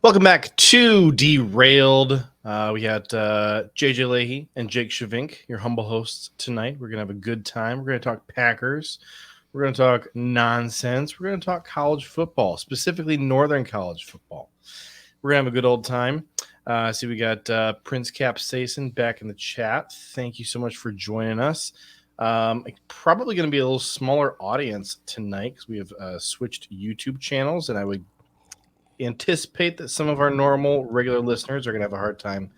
Welcome back to Derailed. We got JJ Lahey and Jake Schyvinck, your humble hosts tonight. We're going to have a good time. We're going to talk Packers. We're going to talk nonsense. We're going to talk college football, specifically Northern college football. We're going to have a good old time. See, we got Prince Capsaicin back in the chat. Thank you so much for joining us. Probably going to be a little smaller audience tonight because we have switched YouTube channels, and I would anticipate that some of our normal regular listeners are going to have a hard time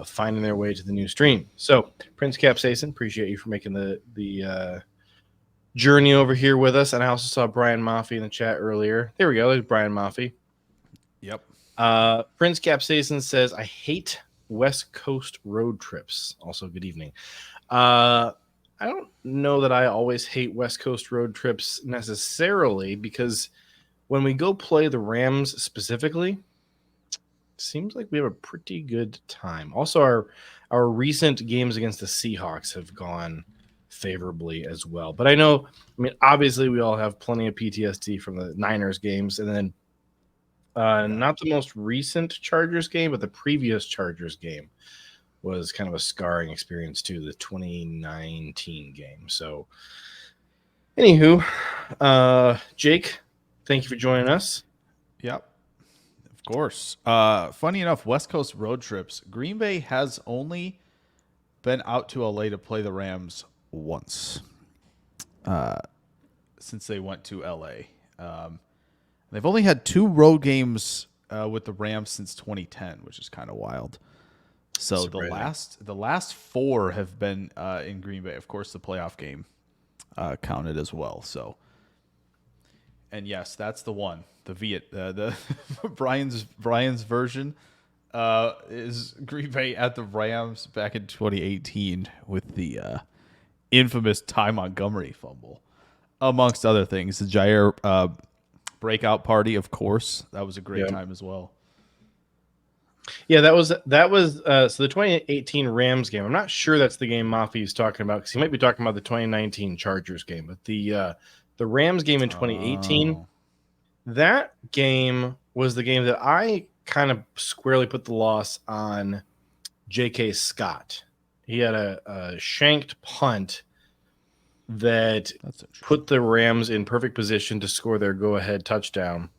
finding their way to the new stream. So Prince Capsaicin, appreciate you for making the journey over here with us. And I also saw Brian Maffey in the chat earlier. There we go. There's Brian Maffey. Yep. Prince Capsaicin says, I hate West Coast road trips. Also, good evening. I don't know that I always hate West Coast road trips necessarily, because when we go play the Rams specifically, it seems like we have a pretty good time. Also, our recent games against the Seahawks have gone favorably as well. But I mean, obviously we all have plenty of PTSD from the Niners games, and then not the most recent Chargers game, but the previous Chargers game was kind of a scarring experience too, the 2019 game. So, anywho, Jake, thank you for joining us. Yep. Of course. Funny enough, West Coast road trips. Green Bay has only been out to LA to play the Rams once since they went to LA. They've only had 2 road games with the Rams since 2010, which is kind of wild. So the last 4 have been in Green Bay. Of course, the playoff game counted as well. So, and yes, that's the one. The Brian's version is Green Bay at the Rams back in 2018 with the infamous Ty Montgomery fumble, amongst other things. The Jair breakout party, of course, that was a great time as well. Yeah, that was so the 2018 Rams game. I'm not sure that's the game Maffey is talking about, because he might be talking about the 2019 Chargers game. But the Rams game in 2018, that game was the game that I kind of squarely put the loss on J.K. Scott. He had a shanked punt that put the Rams in perfect position to score their go-ahead touchdown.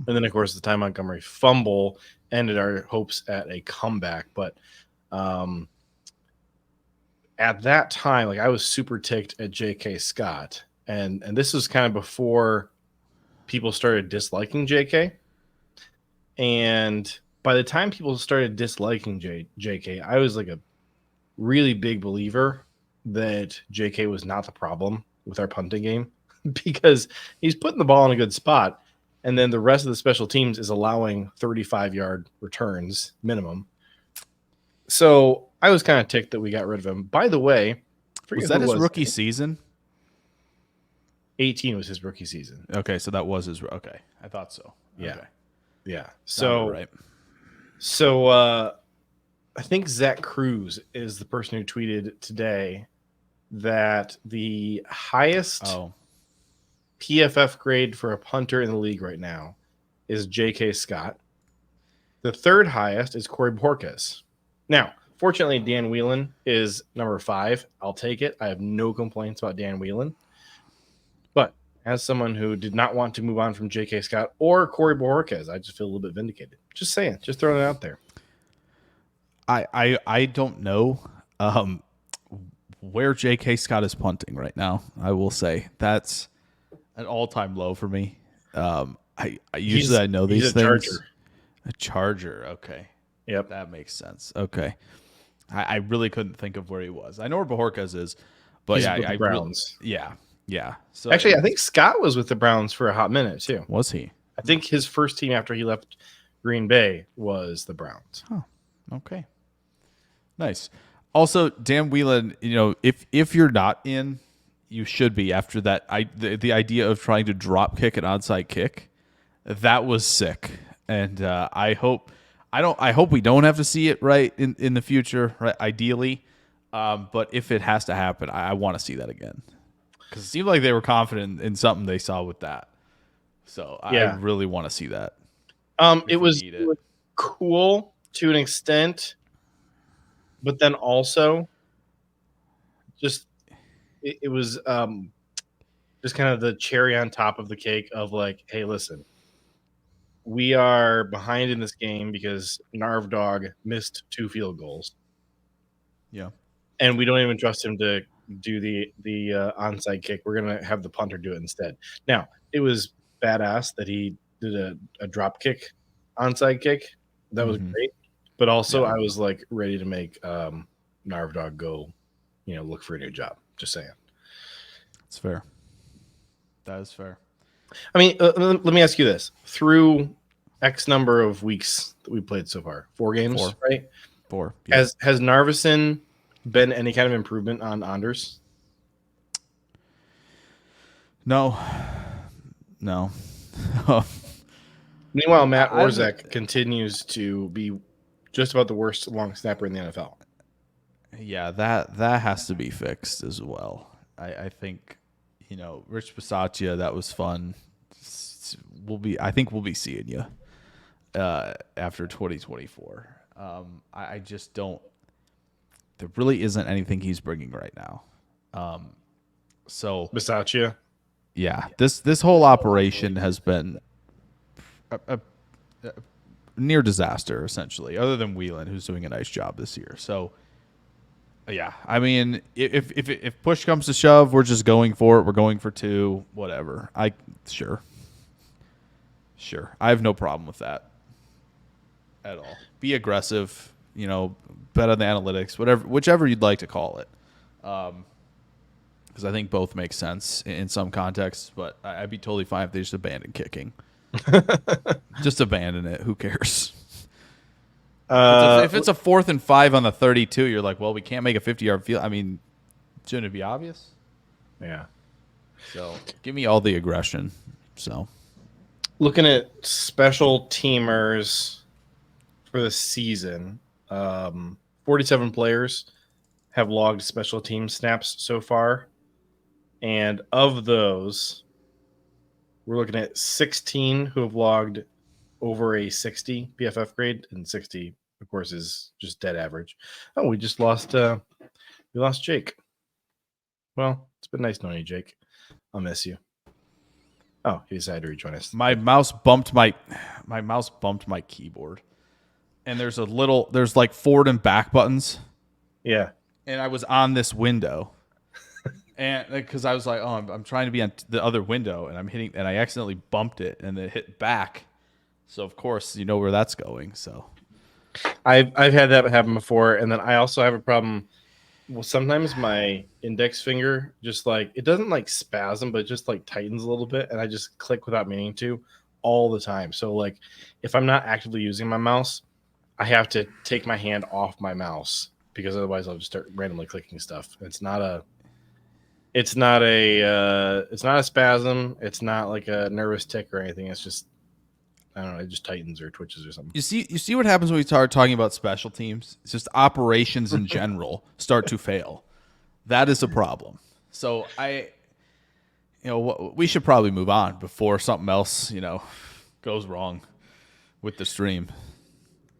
And then, of course, the Ty Montgomery fumble ended our hopes at a comeback. But at that time, like, I was super ticked at J.K. Scott. And this was kind of before people started disliking J.K. And by the time people started disliking J.K., I was like a really big believer that J.K. was not the problem with our punting game, because he's putting the ball in a good spot. And then the rest of the special teams is allowing 35-yard returns minimum. So I was kind of ticked that we got rid of him. By the way, was that his rookie season? 18 was his rookie season. Okay, so that was his. Okay, I thought so. Yeah, okay. Yeah. So right. So I think Zach Cruz is the person who tweeted today that the highest PFF grade for a punter in the league right now is J.K. Scott. The third highest is Corey Borges. Now, fortunately, Dan Whelan is number 5. I'll take it. I have no complaints about Dan Whelan. But as someone who did not want to move on from J.K. Scott or Corey Borges, I just feel a little bit vindicated. Just saying. Just throwing it out there. I don't know where J.K. Scott is punting right now. I will say that's an all-time low for me. I usually know these things. A Charger. Okay. Yep. That makes sense. Okay. I really couldn't think of where he was. I know where Bajorquez is, but he's with the Browns. Yeah. So actually, I think Scott was with the Browns for a hot minute too. Was he? I think his first team after he left Green Bay was the Browns. Oh, okay. Nice. Also, Dan Whelan, if you're not in, you should be after that. The idea of trying to drop kick an onside kick, that was sick. And I hope we don't have to see it right in the future, right? Ideally. But if it has to happen, I want to see that again. Because it seemed like they were confident in something they saw with that. So I really want to see that. It was cool to an extent, but then also just it was just kind of the cherry on top of the cake of like, hey, listen, we are behind in this game because Narv Dog missed 2 field goals. Yeah. And we don't even trust him to do the onside kick. We're going to have the punter do it instead. Now, it was badass that he did a drop kick onside kick. That was great. But also I was like ready to make Narv Dog go, look for a new job. Just saying. That's fair. That is fair. I mean, let me ask you this. Through X number of weeks that we played so far, 4 games, right? 4. Yeah. Has Narvison been any kind of improvement on Anders? No. Meanwhile, Matt Orzech continues to be just about the worst long snapper in the NFL. Yeah, that has to be fixed as well. I think, Rich Bisaccia, that was fun. I think we'll be seeing you after 2024. I just don't. There really isn't anything he's bringing right now. So Bisaccia. Yeah, this whole operation has been a near disaster, essentially, other than Whelan, who's doing a nice job this year. So, yeah, I mean, if push comes to shove, we're just going for it. We're going for 2, whatever. Sure. I have no problem with that at all. Be aggressive, bet on the analytics, whichever you'd like to call it. Because I think both make sense in some contexts, but I'd be totally fine if they just abandon kicking. Just abandon it. Who cares? If it's a 4th and 5 on the 32, you're like, well, we can't make a 50-yard field. I mean, shouldn't it be obvious? Yeah. So give me all the aggression. So looking at special teamers for the season, 47 players have logged special team snaps so far. And of those, we're looking at 16 who have logged over a 60 PFF grade, and 60, of course, is just dead average. Oh, we just lost. We lost Jake. Well, it's been nice knowing you, Jake. I'll miss you. Oh, he decided to rejoin us. My mouse bumped my keyboard, and there's like forward and back buttons. Yeah, and I was on this window. And because I was like, oh, I'm trying to be on the other window, and I accidentally bumped it, and it hit back. So of course, you know where that's going. So I've had that happen before, and then I also have a problem. Well, sometimes my index finger just like it doesn't like spasm, but it just like tightens a little bit, and I just click without meaning to all the time. So like, if I'm not actively using my mouse, I have to take my hand off my mouse because otherwise I'll just start randomly clicking stuff. It's not a spasm. It's not like a nervous tick or anything. It's just, I don't know. It just tightens or twitches or something. You see what happens when we start talking about special teams? It's just operations in general start to fail. That is a problem. So we should probably move on before something else, goes wrong with the stream.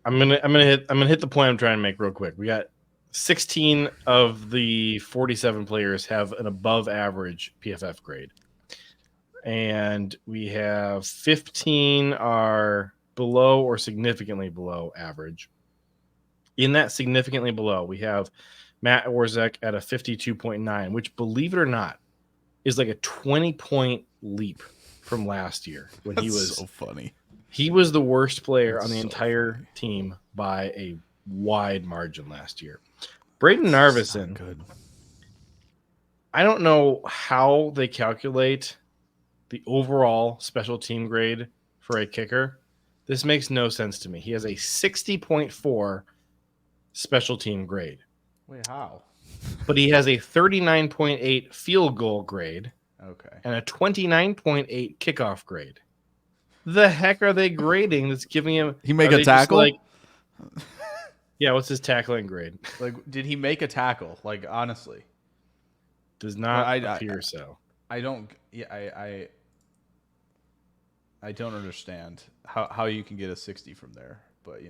I'm gonna hit the point I'm trying to make real quick. We got 16 of the 47 players have an above average PFF grade. And we have 15 are below or significantly below average. In that significantly below, we have Matt Orzech at a 52.9, which, believe it or not, is like a 20-point leap from last year when he was so funny. He was the worst player on the entire team by a wide margin last year. Braden Narvison, good. I don't know how they calculate the overall special team grade for a kicker. This makes no sense to me. He has a 60.4 special team grade. Wait, how? But he has a 39.8 field goal grade. Okay. And a 29.8 kickoff grade. The heck are they grading that's giving him? He make a tackle? Yeah, what's his tackling grade? Like, did he make a tackle? Like, honestly. Does not appear so. I don't. Yeah, I don't understand how you can get a 60 from there, but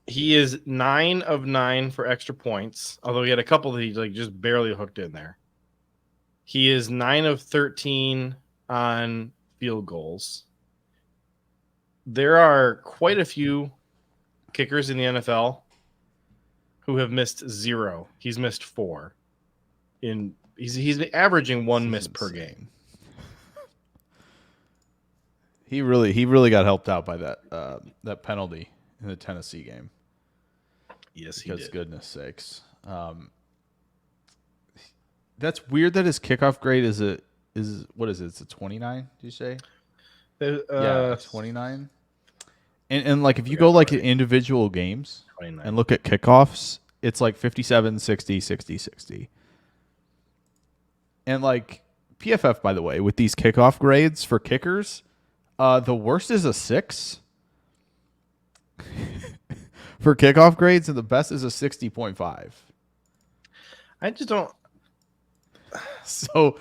He is 9 of 9 for extra points, although he had a couple that he just barely hooked in there. He is 9 of 13 on field goals. There are quite a few kickers in the NFL who have missed 0. He's missed 4. He's averaging 1 miss per game. He really got helped out by that penalty in the Tennessee game. Yes, he did. Because goodness sakes, that's weird that his kickoff grade is what is it? It's a 29. Did you say? Yeah, 29. And like if you go like individual games 29. And look at kickoffs, it's like 57, 60, 60, 60. And like PFF, by the way, with these kickoff grades for kickers, the worst is a 6 for kickoff grades, and the best is a 60.5. I just don't. So,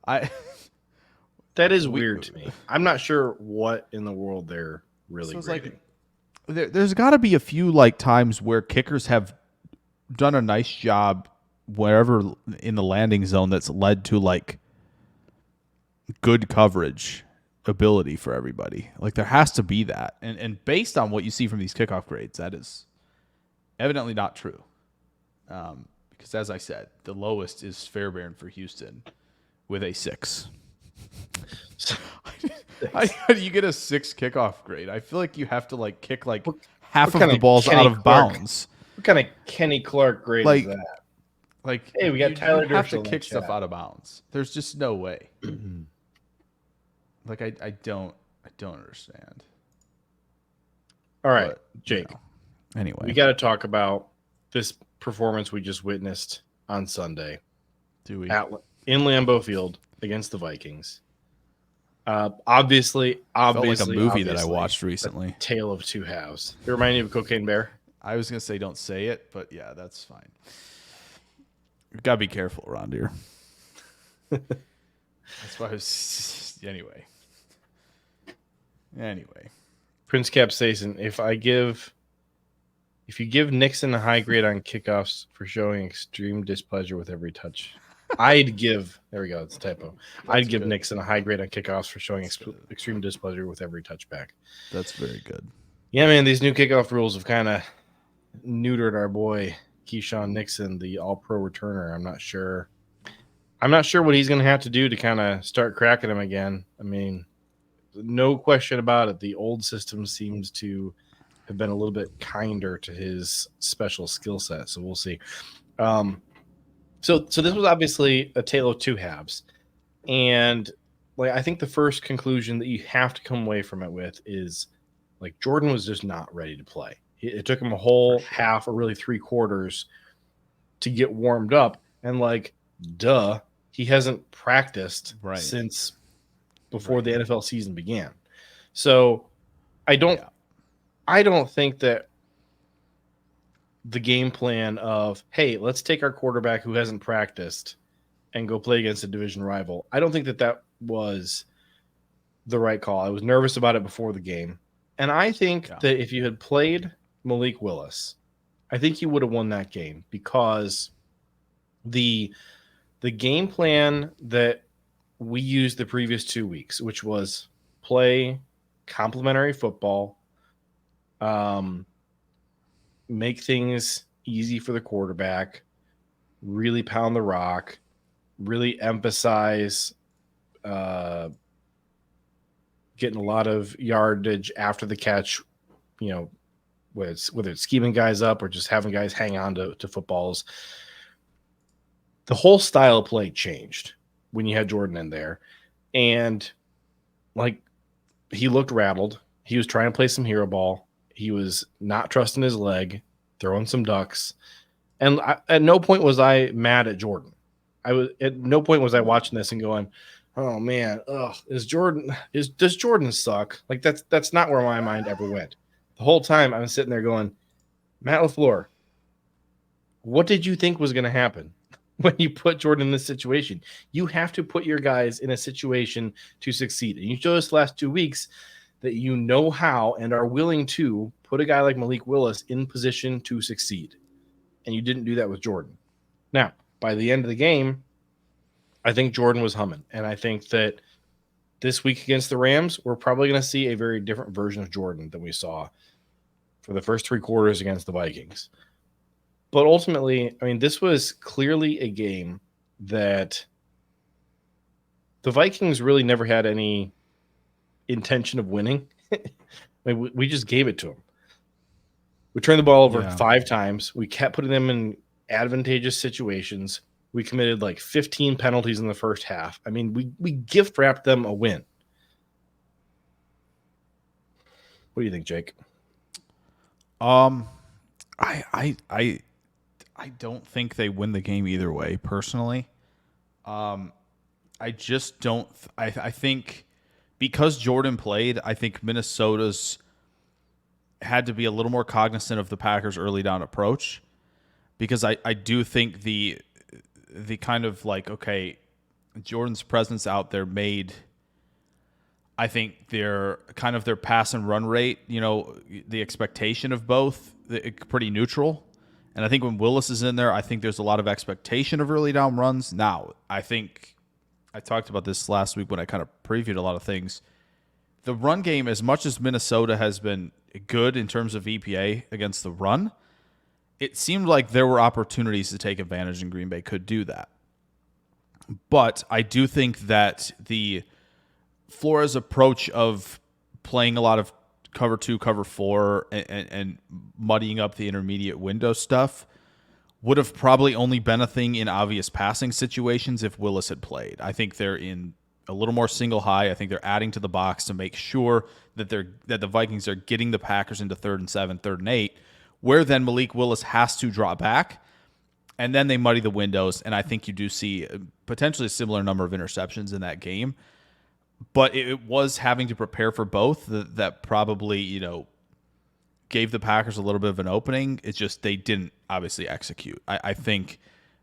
that is weird to me. I'm not sure what in the world they're really grading. Like, there's got to be a few like times where kickers have done a nice job wherever in the landing zone that's led to like good coverage ability for everybody. Like there has to be that. And based on what you see from these kickoff grades, that is evidently not true. Because as I said, the lowest is Fairbairn for Houston with a 6. How do you get a 6 kickoff grade? I feel like you have to like kick like half of the balls out of bounds. What kind of Kenny Clark grade is that? Like, hey, we got Tyler. You have to kick stuff out of bounds. There's just no way. Like I don't understand. All right, but, Jake. Anyway, we got to talk about this performance we just witnessed on Sunday. Do we? In Lambeau Field against the Vikings. Obviously, felt like a movie that I watched recently. Tale of Two Halves. It reminded you of Cocaine Bear. I was gonna say don't say it, but yeah, that's fine. You gotta be careful around here. That's why I was anyway. Prince Capsaicin, if you give Nixon a high grade on kickoffs for showing extreme displeasure with every touch, I'd give it's a typo. I'd give Nixon a high grade on kickoffs for showing extreme displeasure with every touchback. That's very good. Yeah, man, these new kickoff rules have kind of neutered our boy Keyshawn Nixon, the all-pro returner. I'm not sure what he's going to have to do to kind of start cracking him again. I mean, no question about it. The old system seems to have been a little bit kinder to his special skill set. So we'll see. So this was obviously a tale of two halves. And like I think the first conclusion that you have to come away from it with is like Jordan was just not ready to play. It took him a whole half or really 3 quarters to get warmed up. And like, duh, he hasn't practiced since before the NFL season began. So I don't think that the game plan of, hey, let's take our quarterback who hasn't practiced and go play against a division rival. I don't think that was the right call. I was nervous about it before the game. And I think that if you had played Malik Willis, I think you would have won that game because the game plan that we used the previous 2 weeks, which was play complementary football, make things easy for the quarterback, really pound the rock, really emphasize getting a lot of yardage after the catch, whether it's scheming guys up or just having guys hang on to footballs. The whole style of play changed when you had Jordan in there. And like he looked rattled. He was trying to play some hero ball. He was not trusting his leg, throwing some ducks. And at no point was I mad at Jordan. At no point was I watching this and going, oh man, does Jordan suck? Like that's not where my mind ever went. The whole time I was sitting there going, Matt LaFleur, what did you think was going to happen when you put Jordan in this situation? You have to put your guys in a situation to succeed. And you showed us the last 2 weeks that you know how and are willing to put a guy like Malik Willis in position to succeed. And you didn't do that with Jordan. Now, by the end of the game, I think Jordan was humming. And I think that this week against the Rams, we're probably going to see a very different version of Jordan than we saw for the first 3 quarters against the Vikings. But ultimately, I mean, this was clearly a game that the Vikings really never had any intention of winning. I mean, we just gave it to them. We turned the ball over 5 times. We kept putting them in advantageous situations. We committed like 15 penalties in the first half. I mean, we gift wrapped them a win. What do you think, Jake? I don't think they win the game either way, personally. I just don't. I think because Jordan played, I think Minnesota's had to be a little more cognizant of the Packers' early down approach, because I do think the kind of like, okay, Jordan's presence out there made, I think, their pass and run rate, the expectation of both, pretty neutral. And I think when Willis is in there, I think there's a lot of expectation of early down runs. Now, I think I talked about this last week when I kind of previewed a lot of things. The run game, as much as Minnesota has been good in terms of EPA against the run, it seemed like there were opportunities to take advantage, and Green Bay could do that. But I do think that the Flores approach of playing a lot of cover 2, cover 4, and muddying up the intermediate window stuff would have probably only been a thing in obvious passing situations if Willis had played. I think they're in a little more single high. I think they're adding to the box to make sure that the Vikings are getting the Packers into 3rd and 7, 3rd and 8, where then Malik Willis has to draw back, and then they muddy the windows, and I think you do see potentially a similar number of interceptions in that game. But it was having to prepare for both that probably, gave the Packers a little bit of an opening. It's just they didn't obviously execute. I think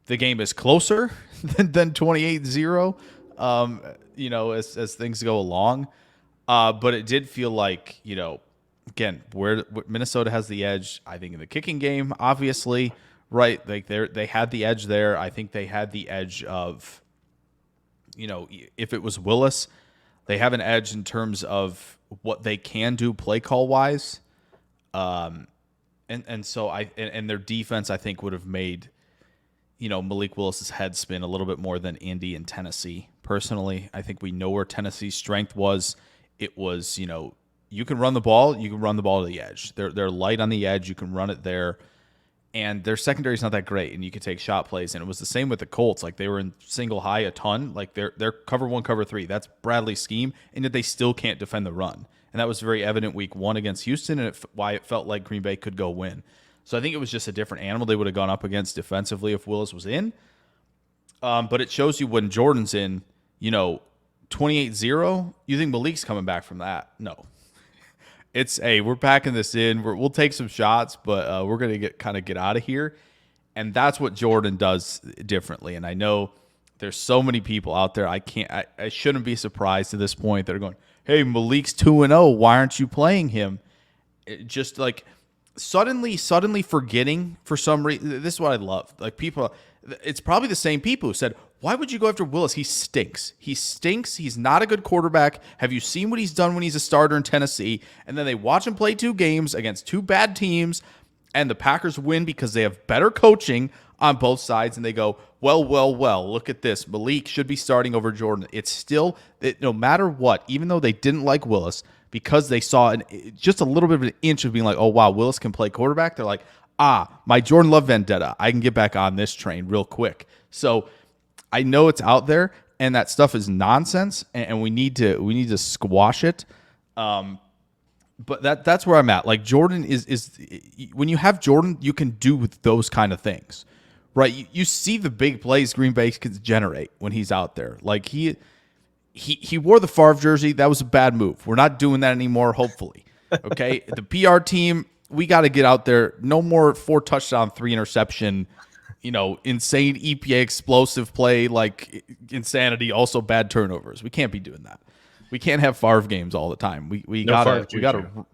the game is closer than 28-0, as things go along. But it did feel like, again, where Minnesota has the edge, I think, in the kicking game, obviously, right? Like they had the edge there. I think they had the edge of, if it was Willis, they have an edge in terms of what they can do play call wise. And so their defense, I think, would have made, Malik Willis's head spin a little bit more than Indy and Tennessee. Personally, I think we know where Tennessee's strength was. It was, you can run the ball, to the edge. They're light on the edge. You can run it there. And their secondary is not that great, and you could take shot plays. And it was the same with the Colts. Like, they were in single high a ton. Like, they're cover 1, cover 3. That's Bradley's scheme, and yet they still can't defend the run. And that was very evident week 1 against Houston, and why it felt like Green Bay could go win. So I think it was just a different animal they would have gone up against defensively if Willis was in. But it shows you when Jordan's in, 28-0, you think Malik's coming back from that? No. It's, hey, we're packing this in. We'll take some shots, but we're going to get out of here. And that's what Jordan does differently. And I know there's so many people out there. I shouldn't be surprised at this point that are going, hey, Malik's 2-0. Why aren't you playing him? Just like suddenly forgetting for some reason. This is what I love. Like, people, it's probably the same people who said, why would you go after Willis? He stinks. He's not a good quarterback. Have you seen what he's done when he's a starter in Tennessee? And then they watch him play 2 games against 2 bad teams, and the Packers win because they have better coaching on both sides, and they go, well, look at this. Malik should be starting over Jordan. It's still, no matter what, even though they didn't like Willis, because they saw just a little bit of an inch of being like, oh, wow, Willis can play quarterback, they're like, my Jordan Love vendetta. I can get back on this train real quick. So I know it's out there, and that stuff is nonsense, and we need to squash it. But that's where I'm at. Like, Jordan is when you have Jordan, you can do those kind of things, right? You see the big plays Green Bay can generate when he's out there. Like, he wore the Favre jersey. That was a bad move. We're not doing that anymore, hopefully. Okay, the PR team, we got to get out there. No more 4 touchdown, 3 interception, insane EPA explosive play, like insanity, also bad turnovers. We can't be doing that. We can't have Favre games all the time. We No gotta Favre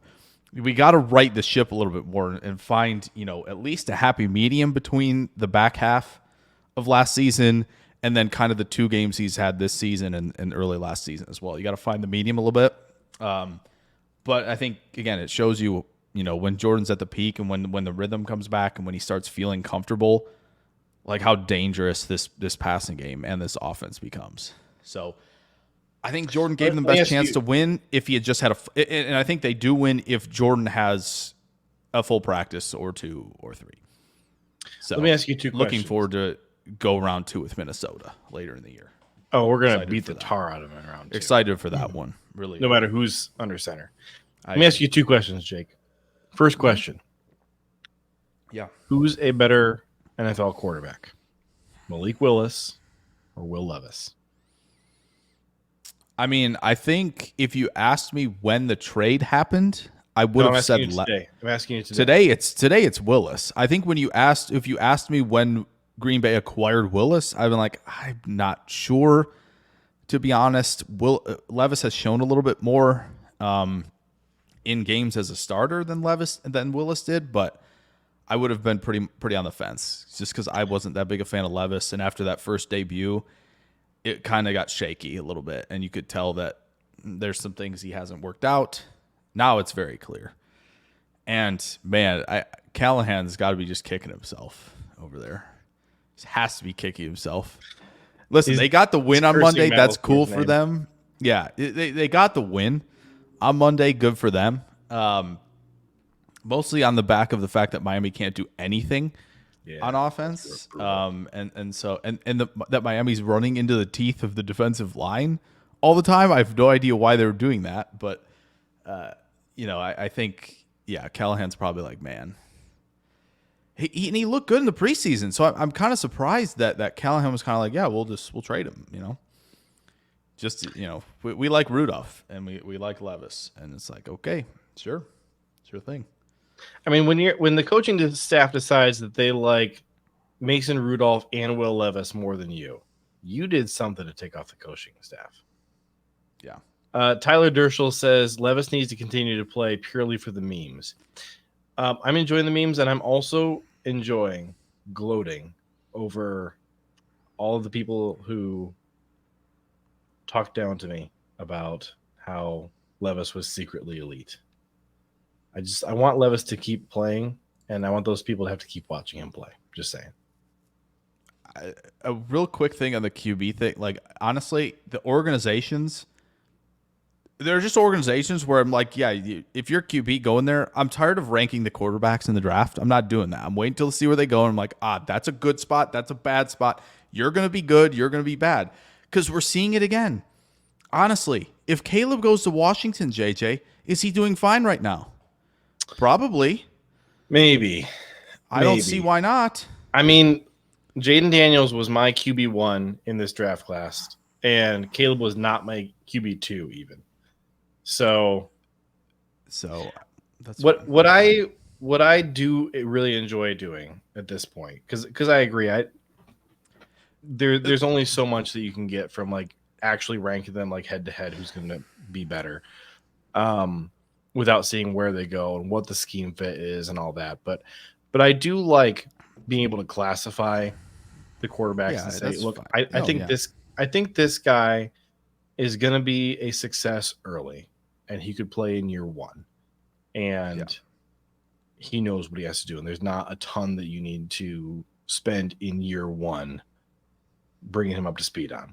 we gotta right the ship a little bit more and find, at least a happy medium between the back half of last season and then kind of the 2 games he's had this season and early last season as well. You got to find the medium a little bit. But I think, again, it shows you, when Jordan's at the peak and when the rhythm comes back and when he starts feeling comfortable, like how dangerous this passing game and this offense becomes. So I think Jordan gave them the best chance to win if he had just had and I think they do win if Jordan has a full practice or 2 or 3. So let me ask you 2 questions. Looking forward to go round 2 with Minnesota later in the year. Oh, we're going to beat the tar out of him in round 2. Excited for that one, really. No matter who's under center. Let me ask you 2 questions, Jake. First question. Yeah. Who's a better NFL quarterback? Malik Willis or Will Levis? I mean, I think if you asked me when the trade happened, I would have said today. I'm asking you today. It's Willis. I think if you asked me when Green Bay acquired Willis, I've been like, I'm not sure. To be honest, Levis has shown a little bit more in games as a starter than Willis did, but I would have been pretty on the fence just because I wasn't that big a fan of Levis, and after that first debut, it kind of got shaky a little bit, and you could tell that there's some things he hasn't worked out. Now it's very clear. And, man, Callahan's got to be just kicking himself over there. He has to be kicking himself. Listen, they got the win on Monday. That's cool for them. Yeah, they got the win on Monday. Good for them. Mostly on the back of the fact that Miami can't do anything on offense. That Miami's running into the teeth of the defensive line all the time. I have no idea why they're doing that, but I think Callahan's probably like, man. He looked good in the preseason, so I'm kind of surprised that Callahan was kind of like, yeah, we'll trade him, we like Rudolph and we like Levis, and it's like, okay, sure thing. I mean, when the coaching staff decides that they like Mason Rudolph and Will Levis more than you did something to take off the coaching staff. Yeah. Tyler Dershel says Levis needs to continue to play purely for the memes. I'm enjoying the memes, and I'm also enjoying gloating over all of the people who talked down to me about how Levis was secretly elite. I want Levis to keep playing, and I want those people to have to keep watching him play. Just saying. A real quick thing on the QB thing, like, honestly, the organizations – there are just organizations where I'm like, yeah, if you're QB going there, I'm tired of ranking the quarterbacks in the draft. I'm not doing that. I'm waiting to see where they go. And I'm like, that's a good spot. That's a bad spot. You're going to be good. You're going to be bad. Because we're seeing it again. Honestly, if Caleb goes to Washington, JJ, is he doing fine right now? Probably. Maybe. I don't see why not. I mean, Jaden Daniels was my QB1 in this draft class, and Caleb was not my QB2 even. So that's what I do really enjoy doing at this point, because I agree, there's only so much that you can get from like actually ranking them like head to head who's going to be better, without seeing where they go and what the scheme fit is and all that. But I do like being able to classify the quarterbacks and say, look, I think this guy is going to be a success early, and he could play in year 1, and he knows what he has to do. And there's not a ton that you need to spend in year 1 bringing him up to speed on.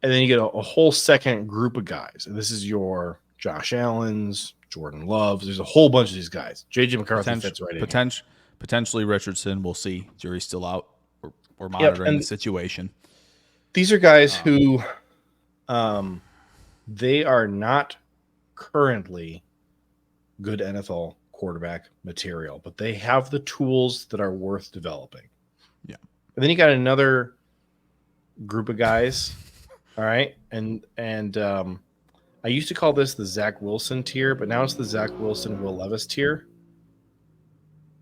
And then you get a whole second group of guys. And this is your Josh Allen's, Jordan Love's. There's a whole bunch of these guys. J.J. McCarthy fits right in. Potentially Richardson. We'll see. Jury's still out. We're monitoring the situation. These are guys who they are not currently good NFL quarterback material, but they have the tools that are worth developing. Yeah. And then you got another group of guys. All right. And I used to call this the Zach Wilson tier, but now it's the Zach Wilson, Will Levis tier,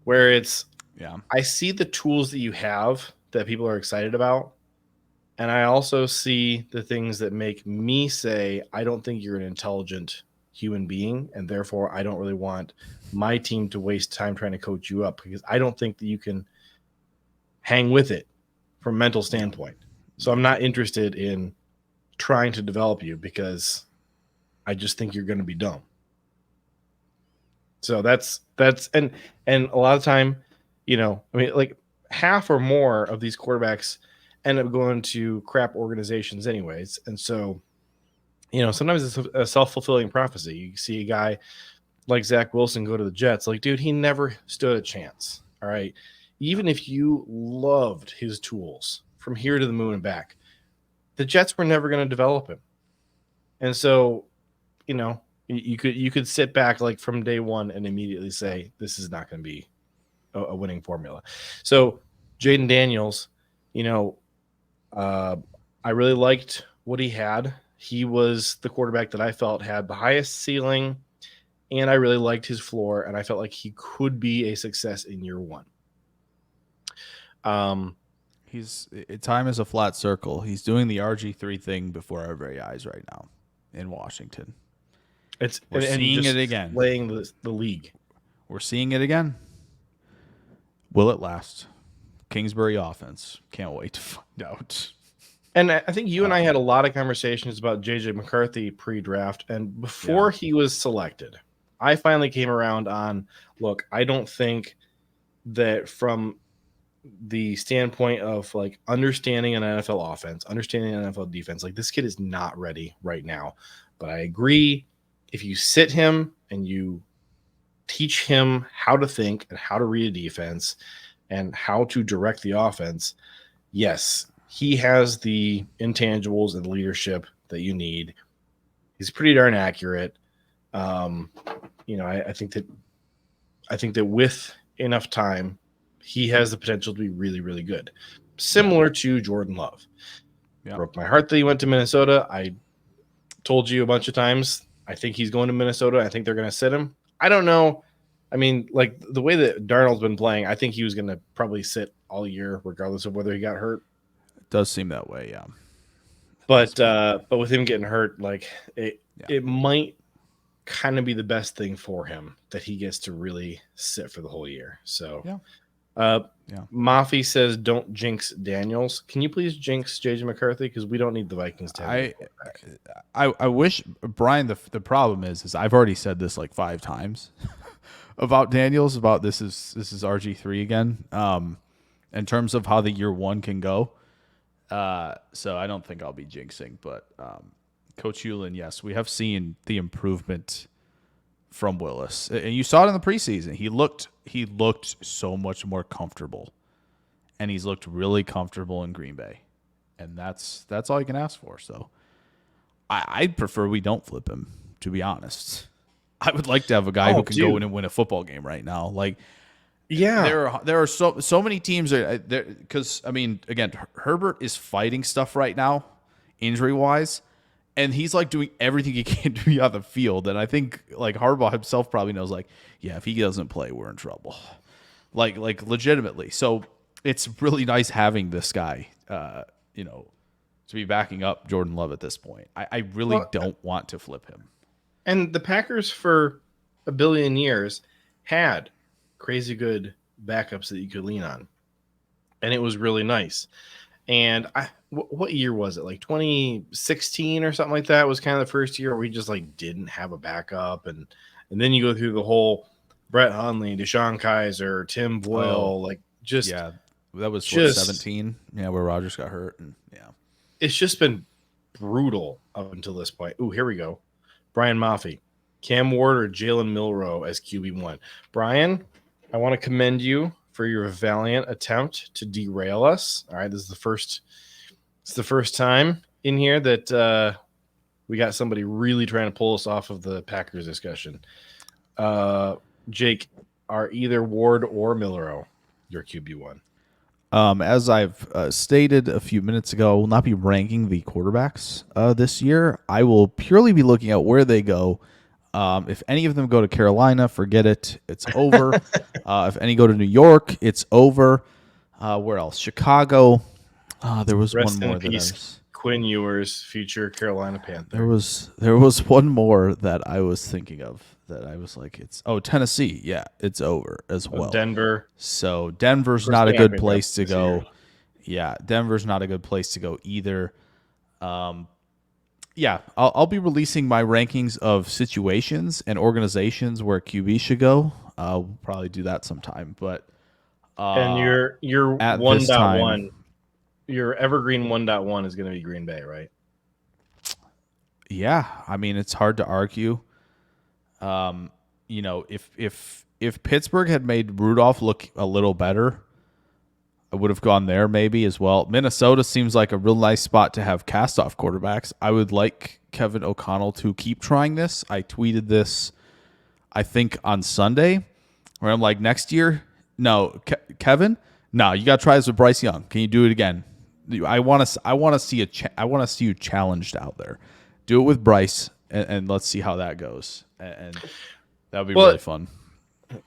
where it's, I see the tools that you have that people are excited about, And I also see the things that make me say, I don't think you're an intelligent human being, and therefore I don't really want my team to waste time trying to coach you up, because I don't think that you can hang with it from a mental standpoint. So I'm not interested in trying to develop you, because I just think you're going to be dumb. So that's and a lot of time, like half or more of these quarterbacks end up going to crap organizations anyways. And so, sometimes it's a self-fulfilling prophecy. You see a guy like Zach Wilson go to the Jets, like, dude, he never stood a chance. All right. Even if you loved his tools from here to the moon and back, the Jets were never going to develop him. And so, you could sit back like from day one and immediately say, this is not going to be a winning formula. So Jaden Daniels, I really liked what he had. He was the quarterback that I felt had the highest ceiling, and I really liked his floor, and I felt like he could be a success in year one. Time is a flat circle. He's doing the RG3 thing before our very eyes right now in Washington. We're seeing it again. Playing the league. We're seeing it again. Will it last? Kingsbury offense. Can't wait to find out. And I think you and I had a lot of conversations about J.J. McCarthy pre-draft, and before he was selected, I finally came around on, look, I don't think that from the standpoint of like understanding an NFL offense, understanding an NFL defense, like this kid is not ready right now. But I agree, if you sit him and you teach him how to think and how to read a defense and how to direct the offense, yes, he has the intangibles and leadership that you need. He's pretty darn accurate. I think that with enough time, he has the potential to be really, really good. Similar to Jordan Love. Yeah. Broke my heart that he went to Minnesota. I told you a bunch of times, I think he's going to Minnesota. I think they're going to sit him. I don't know. I mean, like the way that Darnold's been playing, I think he was going to probably sit all year, regardless of whether he got hurt. It does seem that way, yeah. But with him getting hurt, like it might kind of be the best thing for him that he gets to really sit for the whole year. So, Mafi says, "Don't jinx Daniels." Can you please jinx JJ McCarthy, because we don't need the Vikings to have I wish, Brian. The problem is I've already said this like 5 times about Daniels. About this is RG3 again. In terms of how the year one can go. So I don't think I'll be jinxing, but Coach Hewlin, yes, we have seen the improvement from Willis, and you saw it in the preseason. He looked so much more comfortable, and he's looked really comfortable in Green Bay, and that's all you can ask for. So I'd prefer we don't flip him, to be honest. I would like to have a guy who can go in and win a football game right now, like. Yeah, there are so many teams there, because I mean, again, Herbert is fighting stuff right now, injury wise, and he's like doing everything he can to be on the field. And I think like Harbaugh himself probably knows, like, yeah, if he doesn't play, we're in trouble, like legitimately. So it's really nice having this guy, to be backing up Jordan Love at this point. I really don't want to flip him. And the Packers for a billion years had crazy good backups that you could lean on, and it was really nice. And what year was it? Like 2016 or something like that was kind of the first year where we just like didn't have a backup, and then you go through the whole Brett Hundley, Deshaun Kaiser, Tim Boyle, that was 17, where Rodgers got hurt, and it's just been brutal up until this point. Ooh, here we go. Brian Maffey, Cam Ward or Jalen Milroe as QB1. Brian, I want to commend you for your valiant attempt to derail us. All right, this is the first time in here that we got somebody really trying to pull us off of the Packers discussion. Jake, are either Ward or Milroe your QB1? As I've stated a few minutes ago, I will not be ranking the quarterbacks this year. I will purely be looking at where they go. If any of them go to Carolina, forget it. It's over. If any go to New York, it's over. Where else? Chicago. There was one Rest in more that I peace, was. Quinn Ewers, future Carolina Panther. There was one more that I was thinking of that I was like, Tennessee, yeah, it's over as well. Denver. So Denver's not a good place to go. Yeah, Denver's not a good place to go either. Yeah, I'll be releasing my rankings of situations and organizations where QB should go. We'll probably do that sometime, but and your at 1.1, your evergreen 1.1 is going to be Green Bay, right? Yeah, I mean it's hard to argue. If Pittsburgh had made Rudolph look a little better, I would have gone there maybe as well. Minnesota seems like a real nice spot to have cast-off quarterbacks. I would like Kevin O'Connell to keep trying this. I tweeted this, I think, on Sunday, where I'm like, next year, no, Kevin, no, you got to try this with Bryce Young. Can you do it again? I want to see you challenged out there. Do it with Bryce, and let's see how that goes. And that would be really fun.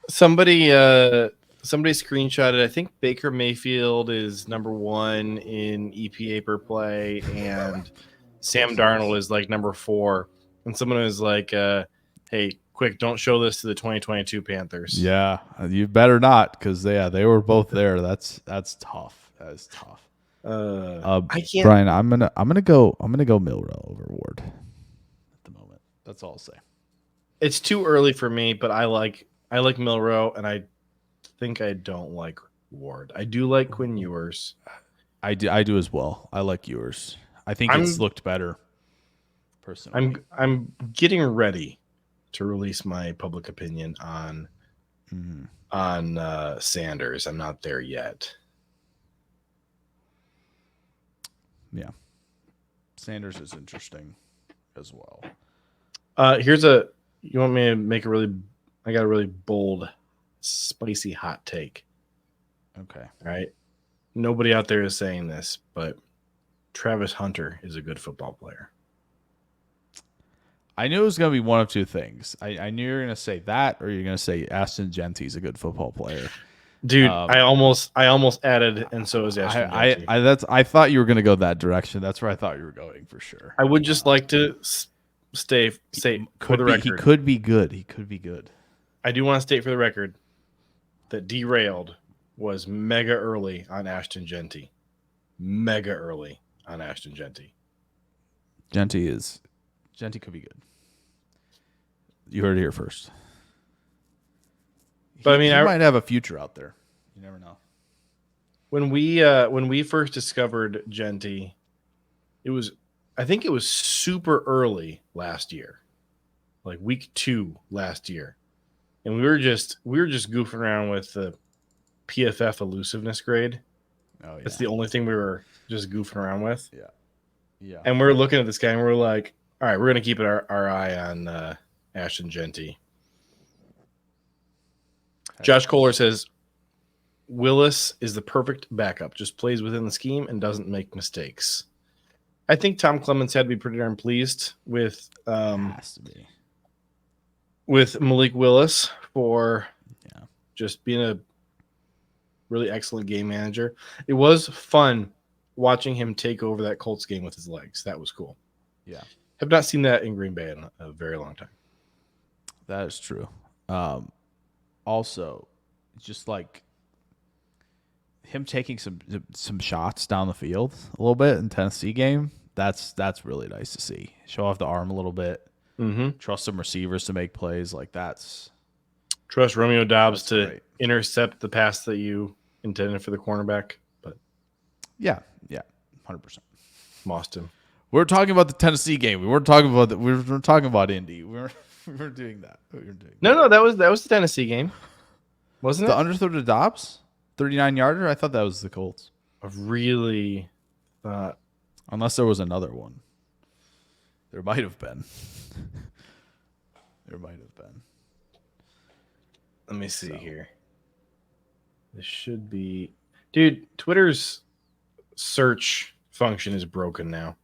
Somebody screenshotted. I think Baker Mayfield is number 1 in EPA per play, and Sam Darnold is like number 4. And someone was like, "Hey, quick, don't show this to the 2022 Panthers." Yeah, you better not, because they were both there. That's tough. That is tough. I can't. Brian, I'm gonna go Milrow over Ward at the moment. That's all I'll say. It's too early for me, but I like Milrow, and I think I don't like Ward. I do like Quinn Ewers. I do as well. I like Ewers. I think it's looked better. Personally, I'm getting ready to release my public opinion on Sanders. I'm not there yet. Yeah, Sanders is interesting as well. You want me to make I got a really bold, spicy hot take. Okay. All right. Nobody out there is saying this, but Travis Hunter is a good football player. I knew it was going to be one of two things. I knew you were going to say that, or you're going to say Ashton Genty's a good football player. Dude, I almost added, and so is Ashton Genty. I thought you were going to go that direction. That's where I thought you were going for sure. I would just like to state for the record. He could be good. He could be good. I do want to state for the record that Derailed was mega early on Ashton Genty. Mega early on Ashton Genty. Genty could be good. You heard it here first. But he might have a future out there. You never know. When we first discovered Genty, I think it was super early last year, like week 2 last year, and we were just goofing around with the PFF elusiveness grade. Oh yeah, that's the only thing we were just goofing around with. Yeah. And we're looking at this guy, and we're like, all right, we're gonna keep our eye on Ashton Genty. Josh Kohler says Willis is the perfect backup, just plays within the scheme and doesn't make mistakes. I think Tom Clements had to be pretty darn pleased with has to be. With Malik Willis for just being a really excellent game manager. It was fun watching him take over that Colts game with his legs. That was cool. Yeah. Have not seen that in Green Bay in a very long time. That is true. Also, just like him taking some shots down the field a little bit in Tennessee game, that's really nice to see. Show off the arm a little bit. Mm-hmm. Trust some receivers to make plays. Trust Romeo Doubs to intercept the pass that you intended for the cornerback. But yeah, 100%. Lost him. We're talking about the Tennessee game. We weren't talking about we were talking about Indy. We were doing that. No, that was the Tennessee game, wasn't it? The underthrow to Dobbs, 39-yarder. I thought that was the Colts. I really thought, unless there was another one, there might have been. Let me see here. This should be, dude. Twitter's search function is broken now.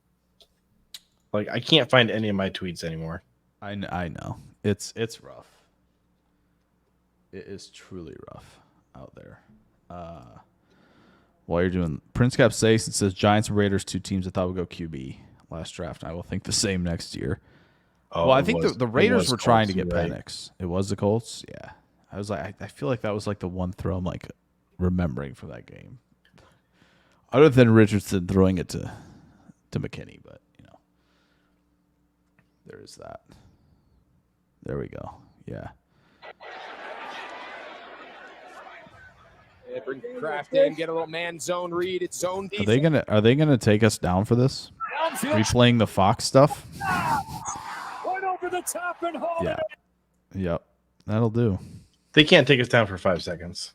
Like, I can't find any of my tweets anymore. I know. It's rough. It is truly rough out there. while you're doing Prince Cap says, it says Giants and Raiders, 2 teams I thought would go QB last draft. I will think the same next year. Oh, well, I think the Raiders were trying to get Penix. It was the Colts. Yeah, I was like, I feel like that was like the one throw I'm like remembering from that game, other than Richardson throwing it to McKinney. But there is that. There we go. Yeah. Bring Kraft in, get a little man zone read. It's zone defense. Are they gonna take us down for this? Replaying the Fox stuff? Right over the top and hold it. Yep. That'll do. They can't take us down for 5 seconds.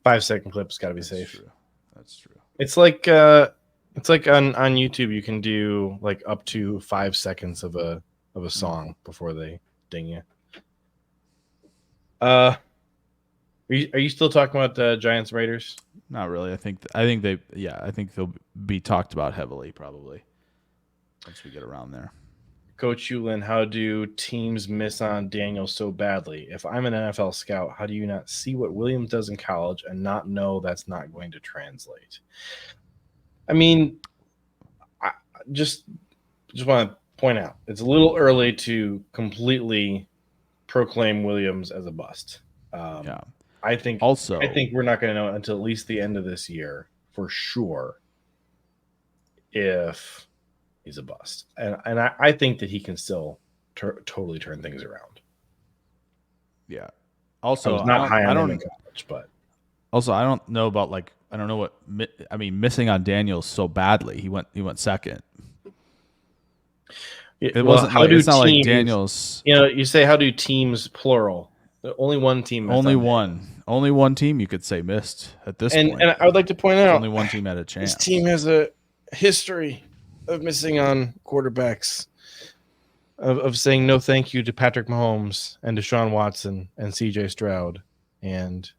5-second clip's got to be safe. True. That's true. It's like on YouTube you can do like up to 5 seconds of a song before they ding you. Are you still talking about Giants Raiders? Not really. I think they'll be talked about heavily probably once we get around there. Coach Hewlin, how do teams miss on Daniels so badly? If I'm an NFL scout, how do you not see what Williams does in college and not know that's not going to translate? I mean, I just want to point out it's a little early to completely proclaim Williams as a bust. I think we're not going to know until at least the end of this year for sure if he's a bust. And I think that he can still totally turn things around. Yeah. Also, I was not high on him in college, but also I don't know about missing on Daniels so badly. He went second. It's not like Daniels. You say how do teams plural? Only one team. Only one team you could say missed at this point. And I would like to point out only one team had a chance. This team has a history of missing on quarterbacks, of saying no thank you to Patrick Mahomes and Deshaun Watson and CJ Stroud and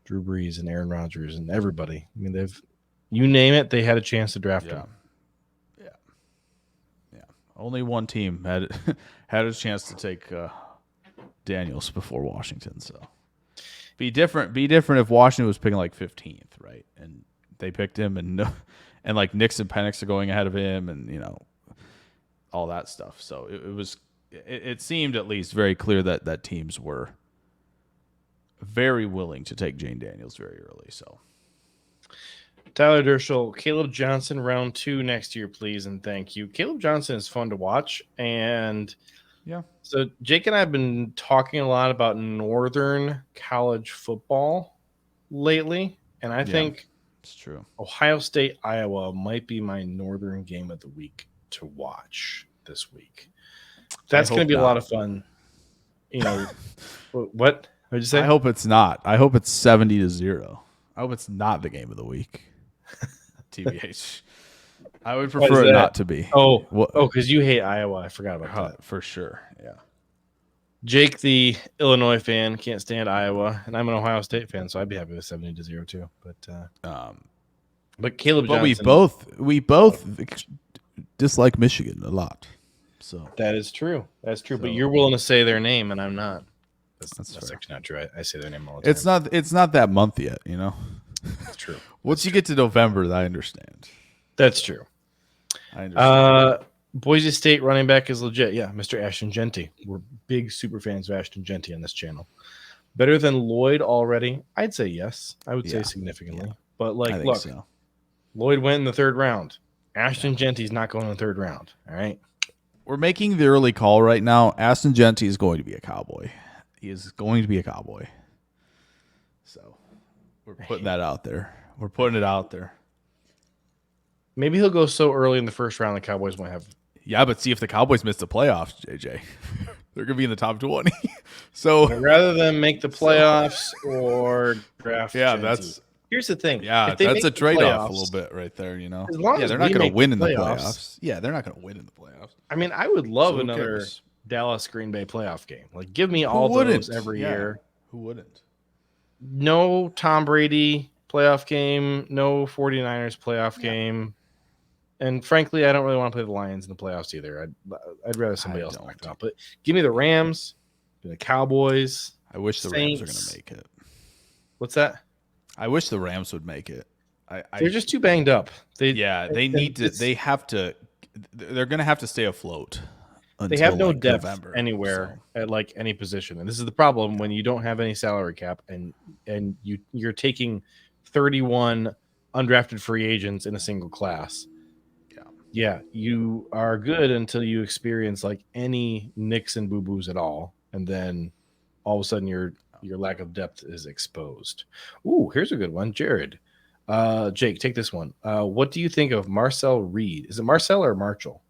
Drew Brees and Aaron Rodgers and everybody. I mean, you name it, they had a chance to draft him. Yeah. Only one team had a chance to take Daniels before Washington. So be different if Washington was picking like 15th, right? And they picked him and like Nix and Penix are going ahead of him and all that stuff. So it seemed at least very clear that teams were very willing to take Jane Daniels very early. So Tyler Dershel, Caleb Johnson, round 2 next year, please, and thank you. Caleb Johnson is fun to watch, and so Jake and I have been talking a lot about Northern college football lately, and I think it's true. Ohio State, Iowa might be my Northern game of the week to watch this week. That's going to be a lot of fun. What did you say? I hope it's not. I hope it's 70-0. I hope it's not the game of the week. TBH. I would prefer it not to be. Because you hate Iowa. I forgot about that. For sure, yeah. Jake, the Illinois fan, can't stand Iowa, and I'm an Ohio State fan, so I'd be happy with 70-0 too. But Caleb Johnson, we both dislike Michigan a lot. So that is true. That's true. But you're willing to say their name, and I'm not. That's fair. actually not true. I say their name all the time. It's not that month yet. That's true. Once you get to November, I understand. That's true. I understand. Boise State running back is legit. Yeah, Mr. Ashton Genty. We're big super fans of Ashton Genty on this channel. Better than Lloyd already? I'd say yes. I would say significantly. Yeah. But look, so. Lloyd went in the 3rd round. Ashton Genty's not going in the 3rd round. All right. We're making the early call right now. Ashton Genty is going to be a Cowboy. He is going to be a Cowboy. So we're putting that out there. We're putting it out there. Maybe he'll go so early in the 1st round the Cowboys won't have. Yeah, but see if the Cowboys miss the playoffs, JJ. They're going to be in the top 20. So I'd rather than make the playoffs or draft. Yeah, Genty. Here's the thing. Yeah, that's a trade-off a little bit right there, As they're not going to win in the playoffs. Yeah, they're not going to win in the playoffs. I mean, I would love another Dallas Green Bay playoff game. Like, give me all those every year. Who wouldn't? No Tom Brady playoff game, no 49ers playoff game. And frankly, I don't really want to play the Lions in the playoffs either. I'd rather somebody else knock it out. But give me the Rams, the Cowboys. I wish the Rams were going to make it. What's that? I wish the Rams would make it. They're just too banged up. They need to. They have to. They're going to have to stay afloat. They have no like depth November, anywhere at like any position, and this is the problem when you don't have any salary cap, and you're taking 31 undrafted free agents in a single class. Yeah, you are good until you experience like any nicks and boo boos at all, and then all of a sudden your lack of depth is exposed. Ooh, here's a good one, Jared. Jake, take this one. What do you think of Marcel Reed? Is it Marcel or Marshall?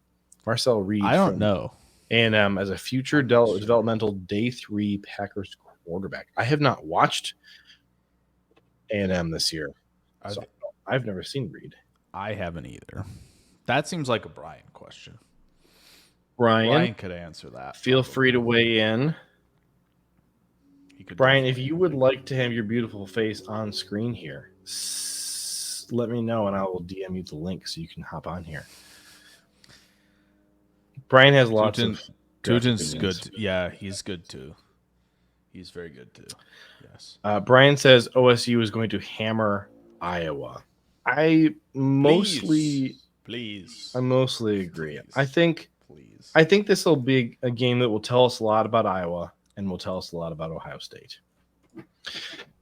Marcel Reed. I don't know. And as a future developmental day 3 Packers quarterback. I have not watched A&M this year. So I've never seen Reed. I haven't either. That seems like a Brian question. Brian could answer that. Feel free to weigh in. Brian, if you would like to have your beautiful face on screen here, let me know and I will DM you the link so you can hop on here. Brian has lots of Tutin's good. Yeah, he's good too. He's very good too. Yes. Brian says OSU is going to hammer Iowa. I mostly agree. I think this will be a game that will tell us a lot about Iowa and will tell us a lot about Ohio State.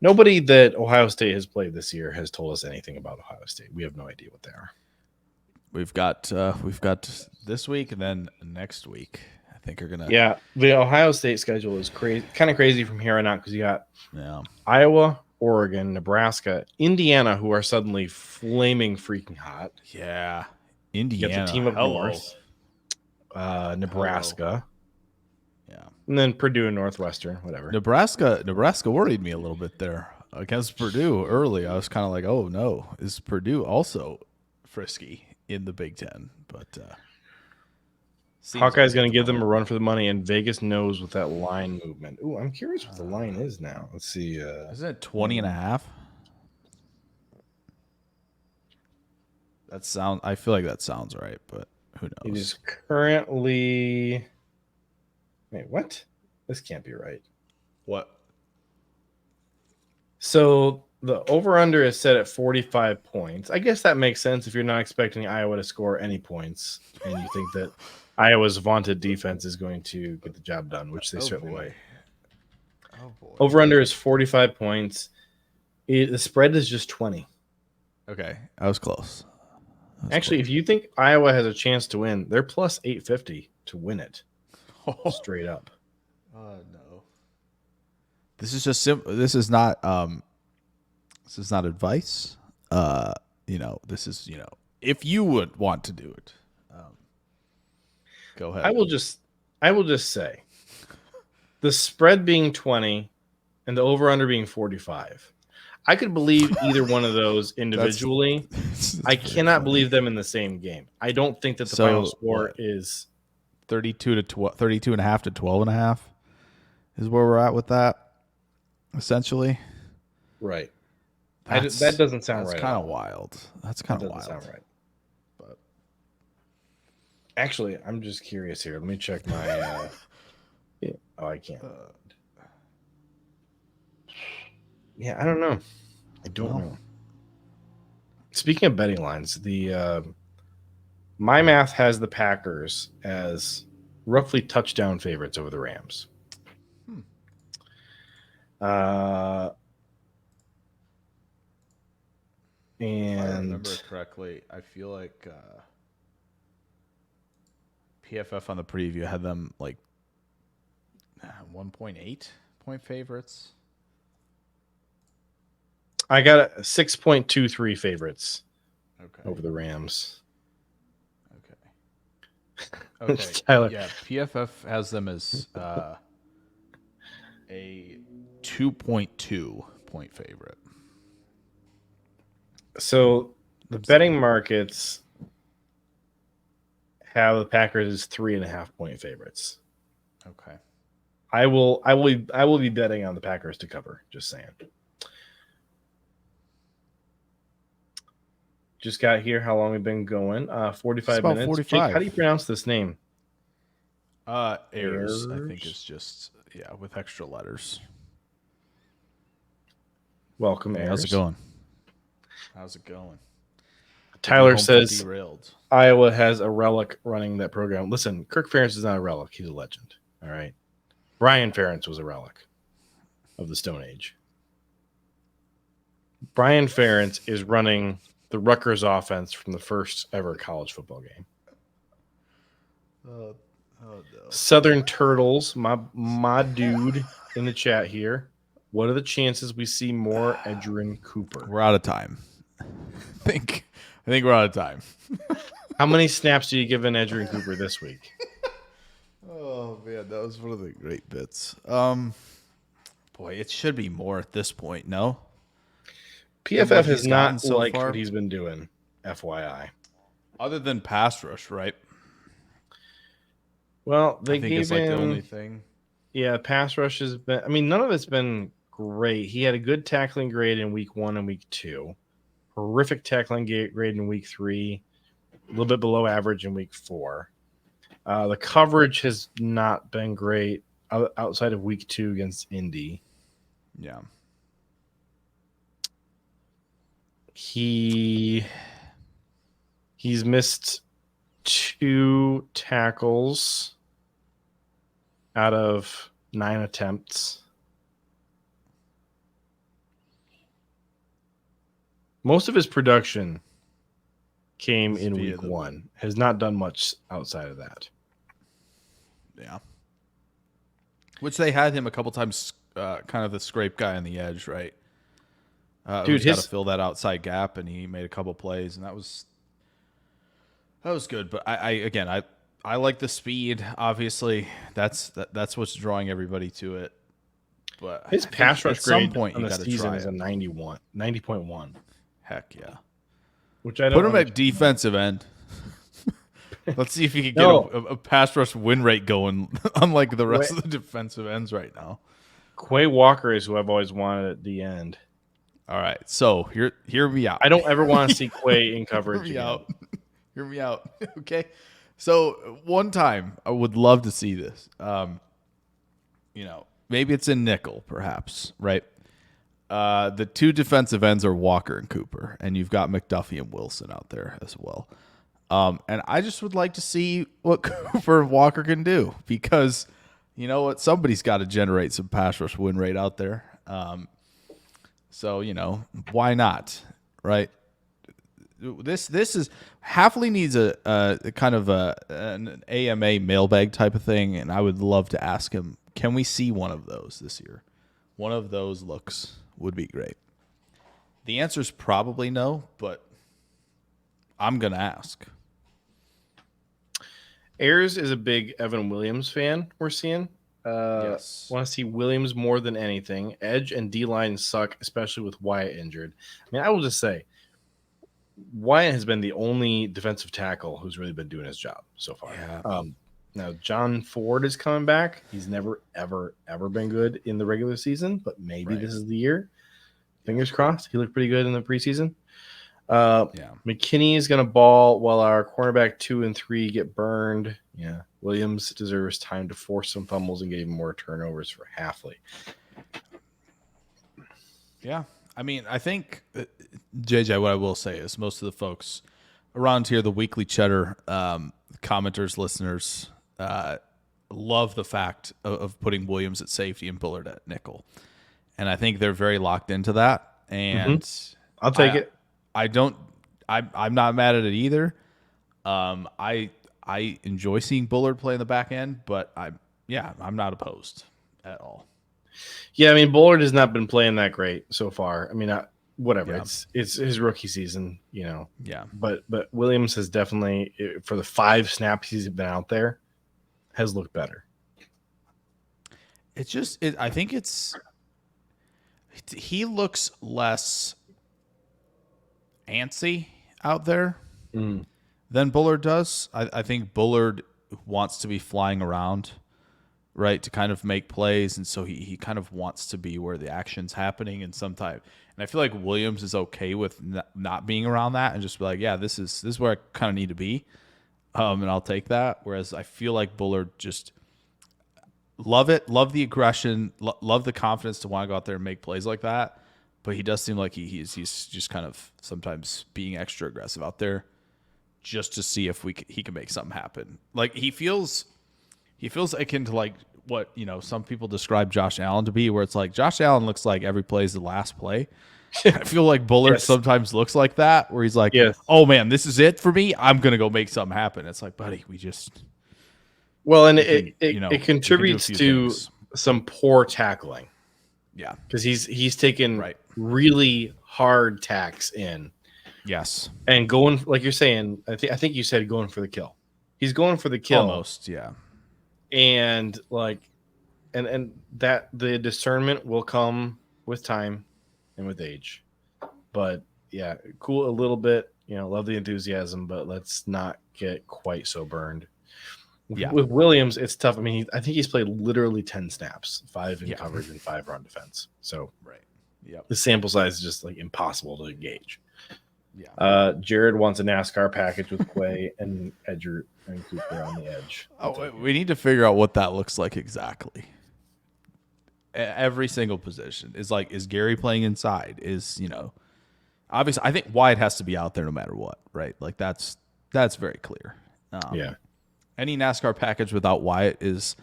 Nobody that Ohio State has played this year has told us anything about Ohio State. We have no idea what they are. We've got this week and then next week. I think are gonna. Yeah, the Ohio State schedule is kind of crazy from here on out because you got Iowa, Oregon, Nebraska, Indiana, who are suddenly flaming freaking hot. Yeah, Indiana. You got the team up north. Nebraska. Yeah, and then Purdue and Northwestern, whatever. Nebraska worried me a little bit there against Purdue early. I was kind of like, oh no, is Purdue also frisky in the Big Ten? But Hawkeye's going to give them a run for the money, and Vegas knows with that line movement. Ooh, I'm curious what the line is now. Let's see. Isn't it 20.5? I feel like that sounds right, but who knows? It is currently. Wait, what? This can't be right. What? So the over-under is set at 45 points. I guess that makes sense if you're not expecting Iowa to score any points, and you think that Iowa's vaunted defense is going to get the job done, which they certainly might. Oh boy. Over-under is 45 points. The spread is just 20. Okay, I was close. Actually, if you think Iowa has a chance to win, they're plus 850 to win it. Straight up. No. This is just simple. This is not advice. This is, if you would want to do it. Go ahead. I will just say the spread being 20 and the over-under being 45. I could believe either one of those individually. I cannot believe them in the same game. I don't think that the final score is 32 and a half to 12.5 is where we're at with that, essentially. Right. That doesn't sound right. That's kind of wild. That's kind of wild. Sound right. But actually, I'm just curious here. Let me check my. I can't. Yeah, I don't know. I don't know. Speaking of betting lines, my math has the Packers as roughly touchdown favorites over the Rams. And if I remember correctly, I feel like PFF on the preview had them like 1.8 point favorites. I got 6.23 favorites over the Rams. Okay. Tyler. Yeah, PFF has them as a 2.2 point favorite. So the betting markets have the Packers as 3.5 point favorites. Okay. I will be betting on the Packers to cover. Just saying. Just got here. How long we've been going? 45 minutes. 45. Jake, how do you pronounce this name? Ayers. I think it's just with extra letters. Welcome, Ayers. How's it going? How's it going? Tyler says Derailed. Iowa has a relic running that program. Listen, Kirk Ferentz is not a relic. He's a legend. All right. Brian Ferentz was a relic of the Stone Age. Brian Ferentz is running the Rutgers offense from the first ever college football game. No. Southern Turtles, my dude in the chat here. What are the chances we see more Edgerrin Cooper? We're out of time. I think we're out of time. How many snaps do you give an Edgerrin Cooper this week? Oh man, that was one of the great bits. Boy, it should be more at this point. No, PFF has not liked what he's been doing. FYI, other than pass rush, right? Well, they I think gave it's like him the only thing. Yeah, pass rush has been. I mean, none of it's been great. He had a good tackling grade in week 1 and week 2. Horrific tackling grade in week 3. A little bit below average in week 4. The coverage has not been great outside of week 2 against Indy. Yeah. He's missed 2 tackles out of 9 attempts. Most of his production came in week 1. Has not done much outside of that. Yeah. Which they had him a couple times, kind of the scrape guy on the edge, right? Dude, he's got to fill that outside gap, and he made a couple plays, and that was good. But I like the speed. Obviously, that's what's drawing everybody to it. But his pass rush grade on the season is a 90.1. Heck yeah! Which I don't put him at defensive end. Let's see if he can get a pass rush win rate going, unlike the rest of the defensive ends right now. Quay Walker is who I've always wanted at the end. All right, so hear me out. I don't ever want to see Quay in coverage. Hear me out. Okay. So one time I would love to see this. Maybe it's in nickel, perhaps, right? The 2 defensive ends are Walker and Cooper, and you've got McDuffie and Wilson out there as well. And I just would like to see what Cooper and Walker can do, because you know what? Somebody's got to generate some pass rush win rate out there. So, why not, right? This is Halfley needs a kind of an AMA mailbag type of thing, and I would love to ask him, can we see one of those this year? One of those looks would be great. The answer is probably no, but I'm going to ask. Ayers is a big Evan Williams fan, we're seeing. Yes. Want to see Williams more than anything. Edge and D-line suck, especially with Wyatt injured. I mean, I will just say, Wyatt has been the only defensive tackle who's really been doing his job so far. Yeah. Now, John Ford is coming back. He's never, ever, ever been good in the regular season, but maybe this is the year. Fingers crossed. He looked pretty good in the preseason. McKinney is going to ball while our cornerback 2 and 3 get burned. Yeah. Williams deserves time to force some fumbles and get even more turnovers for Halfley. Yeah. I mean, I think, JJ, what I will say is most of the folks around here, the Weekly Cheddar commenters, listeners, love the fact of putting Williams at safety and Bullard at nickel. And I think they're very locked into that. And I'll take it. I'm not mad at it either. I enjoy seeing Bullard play in the back end, but I'm not opposed at all. Yeah, I mean, Bullard has not been playing that great so far. I mean, whatever. Yeah. It's his rookie season, Yeah. But Williams has definitely, for the 5 snaps he's been out there, has looked better. It's just, I think he looks less antsy out there than Bullard does. I think Bullard wants to be flying around, right, to kind of make plays, and so he kind of wants to be where the action's happening in some type. And I feel like Williams is okay with not being around that and just be like, yeah, this is where I kind of need to be, and I'll take that. Whereas I feel like Bullard just love the aggression, love the confidence to want to go out there and make plays like that. But he does seem like he's just kind of sometimes being extra aggressive out there, just to see if he can make something happen. Like he feels akin to like what some people describe Josh Allen to be, where it's like Josh Allen looks like every play is the last play. I feel like Bullard sometimes looks like that, where he's like, "Oh man, this is it for me. I'm gonna go make something happen." It's like, buddy, we just it contributes to some poor tackling. Yeah, because he's taken really hard tacks in. Yes, and going like you're saying. I think you said going for the kill. He's going for the kill almost. Yeah, and and that the discernment will come with time and with age. But yeah, cool a little bit. Love the enthusiasm, but let's not get quite so burned. Yeah. With Williams, it's tough. I mean, I think he's played literally 10 snaps, 5 in coverage and 5 run defense. So the sample size is just like impossible to gauge. Yeah. Jared wants a NASCAR package with Quay and Edger and Cooper on the edge. We need to figure out what that looks like exactly. Every single position is Gary playing inside? Obviously, I think Wyatt has to be out there no matter what, right? Like that's very clear. Any NASCAR package without Wyatt is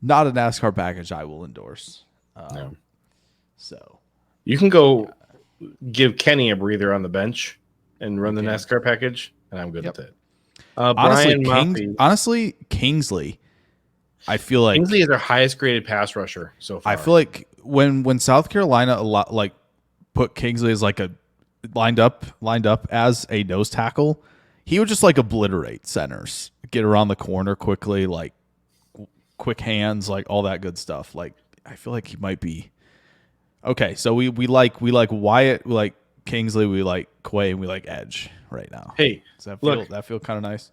not a NASCAR package I will endorse. No. So you can go give Kenny a breather on the bench and run the NASCAR package, and I'm good with it. Honestly, Kingsley, I feel like Kingsley is their highest graded pass rusher so far. I feel like when South Carolina put Kingsley as like a lined up as a nose tackle, he would just obliterate centers, get around the corner quickly, quick hands, all that good stuff. I feel like he might be okay. So we like Wyatt, we like Kingsley, we like Quay, and we like Edge right now. Hey, does that feel kind of nice?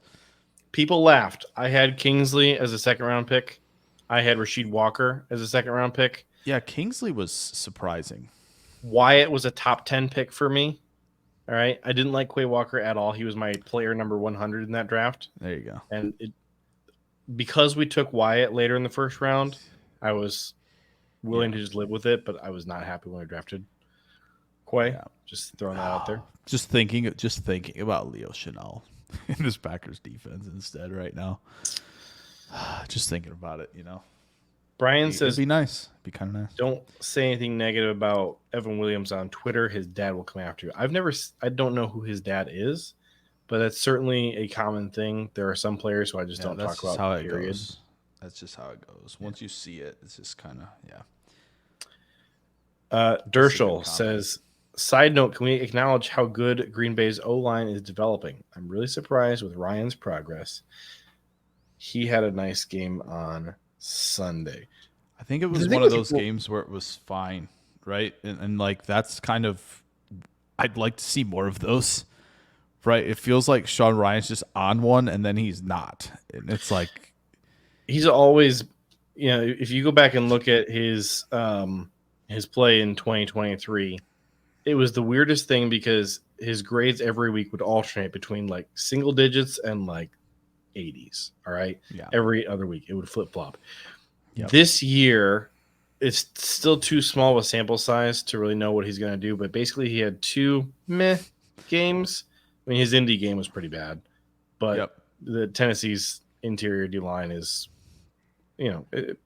People laughed. I had Kingsley as a second round pick. I had Rasheed Walker as a second round pick. Yeah, Kingsley was surprising. Wyatt was a top 10 pick for me. All right. I didn't like Quay Walker at all. He was my player number 100 in that draft. There you go. And because we took Wyatt later in the first round, I was willing to just live with it, but I was not happy when I drafted Quay. Yeah. Just throwing that out there. Just thinking about Leo Chenal in this Packers defense instead right now. Just thinking about it, Brian says, it'd be nice. It'd be kind of nice. Don't say anything negative about Evan Williams on Twitter. His dad will come after you. I don't know who his dad is, but that's certainly a common thing. There are some players who I just don't talk about. How it goes. That's just how it goes. Once you see it, it's just kind of, Dershel says, side note, can we acknowledge how good Green Bay's O-line is developing? I'm really surprised with Ryan's progress. He had a nice game on Sunday. I think it was one of those games where it was fine, right? And that's kind of, I'd like to see more of those, right? It feels like Sean Ryan's just on one and then he's not. And it's like he's always, if you go back and look at his play in 2023, it was the weirdest thing because his grades every week would alternate between single digits and 80s. All right. Yeah. Every other week it would flip flop. Yep. This year, it's still too small of a sample size to really know what he's going to do. But basically, he had 2 meh games. I mean, his Indy game was pretty bad, but the Tennessee's interior D line is,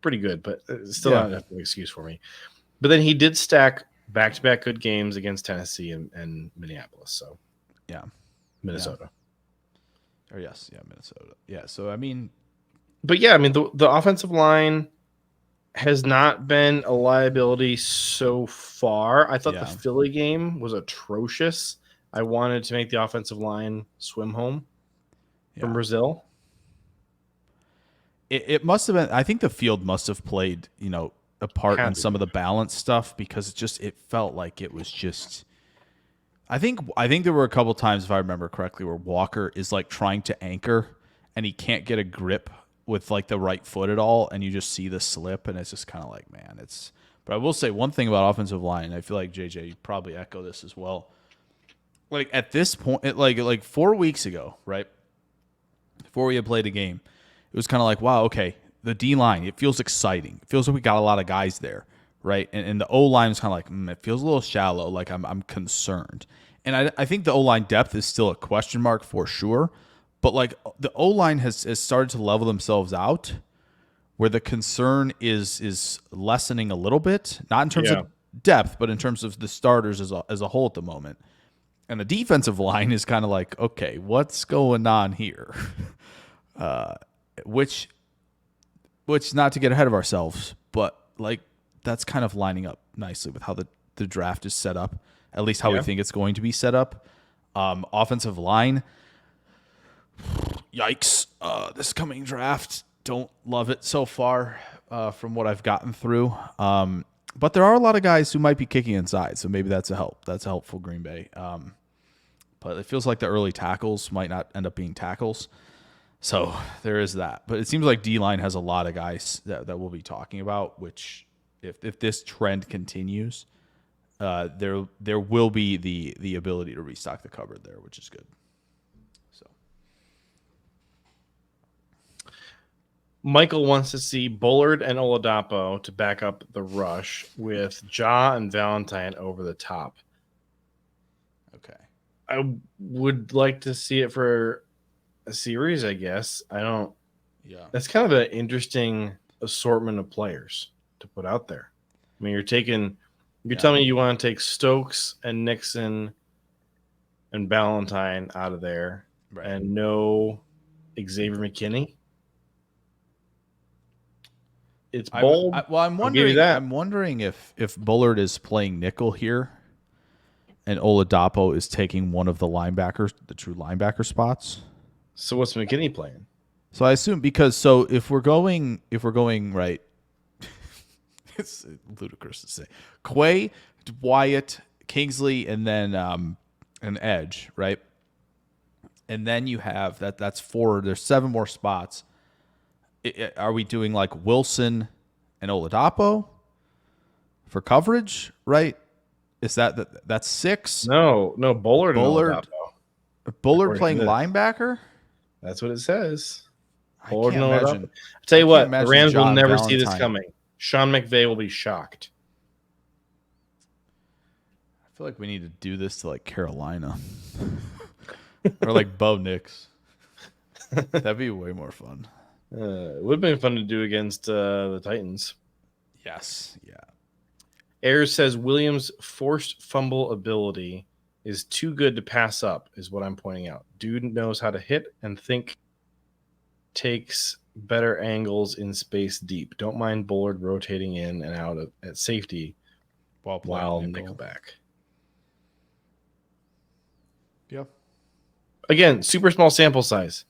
pretty good, but still not enough of an excuse for me. But then he did stack back-to-back good games against Tennessee and Minneapolis. So, Minnesota. Or Minnesota. Yeah. So I mean, but the offensive line has not been a liability so far. I thought the Philly game was atrocious. I wanted to make the offensive line swim home from Brazil. It must have been. I think the field must have played, a part in some of the balance stuff because it felt like it was just. I think there were a couple times, if I remember correctly, where Walker is trying to anchor and he can't get a grip with the right foot at all, and you just see the slip, and it's just kind of man, it's. But I will say one thing about offensive line, and I feel like JJ, you probably echo this as well. At this point, like 4 weeks ago, right before we had played a game, it was kind of wow, okay, the D line, it feels exciting. It feels like we got a lot of guys there, right? And the O-line is kind of like, it feels a little shallow. Like I'm concerned. And I think the O-line depth is still a question mark for sure. But like the O-line has started to level themselves out where the concern is lessening a little bit, not in terms of depth, but in terms of the starters as a whole at the moment. And the defensive line is kind of like, okay, what's going on here? Which not to get ahead of ourselves, but like that's kind of lining up nicely with how the draft is set up, at least how we think it's going to be set up. Offensive line, yikes. This coming draft, don't love it so far from what I've gotten through. But there are a lot of guys who might be kicking inside, so maybe that's a help. That's a helpful Green Bay. But it feels like the early tackles might not end up being tackles. So there is that. But it seems like D-line has a lot of guys that we'll be talking about, which if this trend continues, there will be the ability to restock the cupboard there, which is good. So Michael wants to see Bullard and Oladapo to back up the rush with Ja and Valentine over the top. okay. I would like to see it for a series, I guess. I don't. Yeah. That's kind of an interesting assortment of players to put out there. I mean, you're telling me you want to take Stokes and Nixon and Valentine out of there, Right. and no Xavier McKinney. It's bold. I'm wondering if Bullard is playing nickel here, and Oladapo is taking one of the linebackers, the true linebacker spots. So what's McKinney playing? So I assume if we're going right, it's ludicrous to say Quay, Wyatt, Kingsley, and then an edge, right? And then you have that's 4. There's 7 more spots. Are we doing like Wilson and Oladapo for coverage, right? Is that's 6? No, Bullard. Bullard playing this. linebacker. That's what it says. I can't imagine. I'll tell you what, the Rams will never see this coming. Sean McVay will be shocked. I feel like we need to do this to like Carolina or like Bo Nix. That'd be way more fun. It would have been fun to do against the Titans. Yes. Yeah. Ayers says Williams' forced fumble ability is too good to pass up, is what I'm pointing out. Dude knows how to hit and think, takes better angles in space deep. Don't mind Bullard rotating in and out at safety while nickelback. Yep. Again, super small sample size.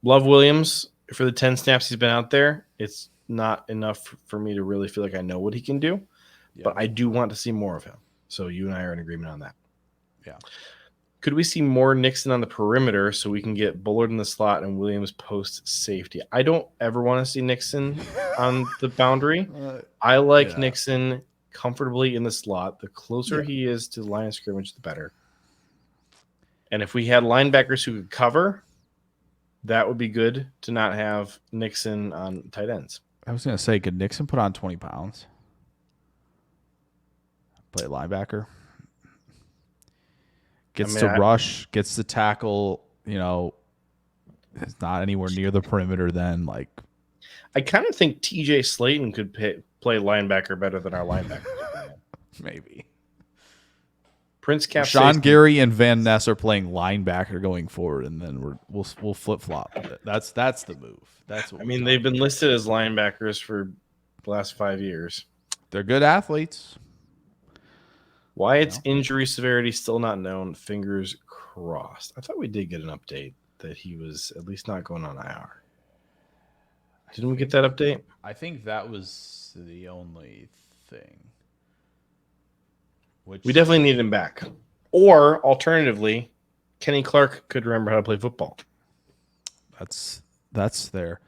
Love Williams for the 10 snaps he's been out there. It's not enough for me to really feel like I know what he can do, but I do want to see more of him. So you and I are in agreement on that. Yeah. Could we see more Nixon on the perimeter so we can get Bullard in the slot and Williams post safety? I don't ever want to see Nixon on the boundary. I like Nixon comfortably in the slot. The closer he is to the line of scrimmage, the better. And if we had linebackers who could cover, that would be good to not have Nixon on tight ends. I was going to say, could Nixon put on 20 pounds? Play linebacker. Gets to rush, gets to tackle, it's not anywhere near the perimeter then. Like, I kind of think TJ Slayton could play linebacker better than our linebacker. Maybe. Prince Cap, Sean Gary and Van Ness are playing linebacker going forward, and then we'll flip flop. That's the move. That's what they've been listed as linebackers for the last 5 years. They're good athletes. Wyatt's injury severity still not known. Fingers crossed. I thought we did get an update that he was at least not going on IR. Didn't we get that update? I think that was the only thing. We definitely need him back. Or alternatively, Kenny Clark could remember how to play football. That's there.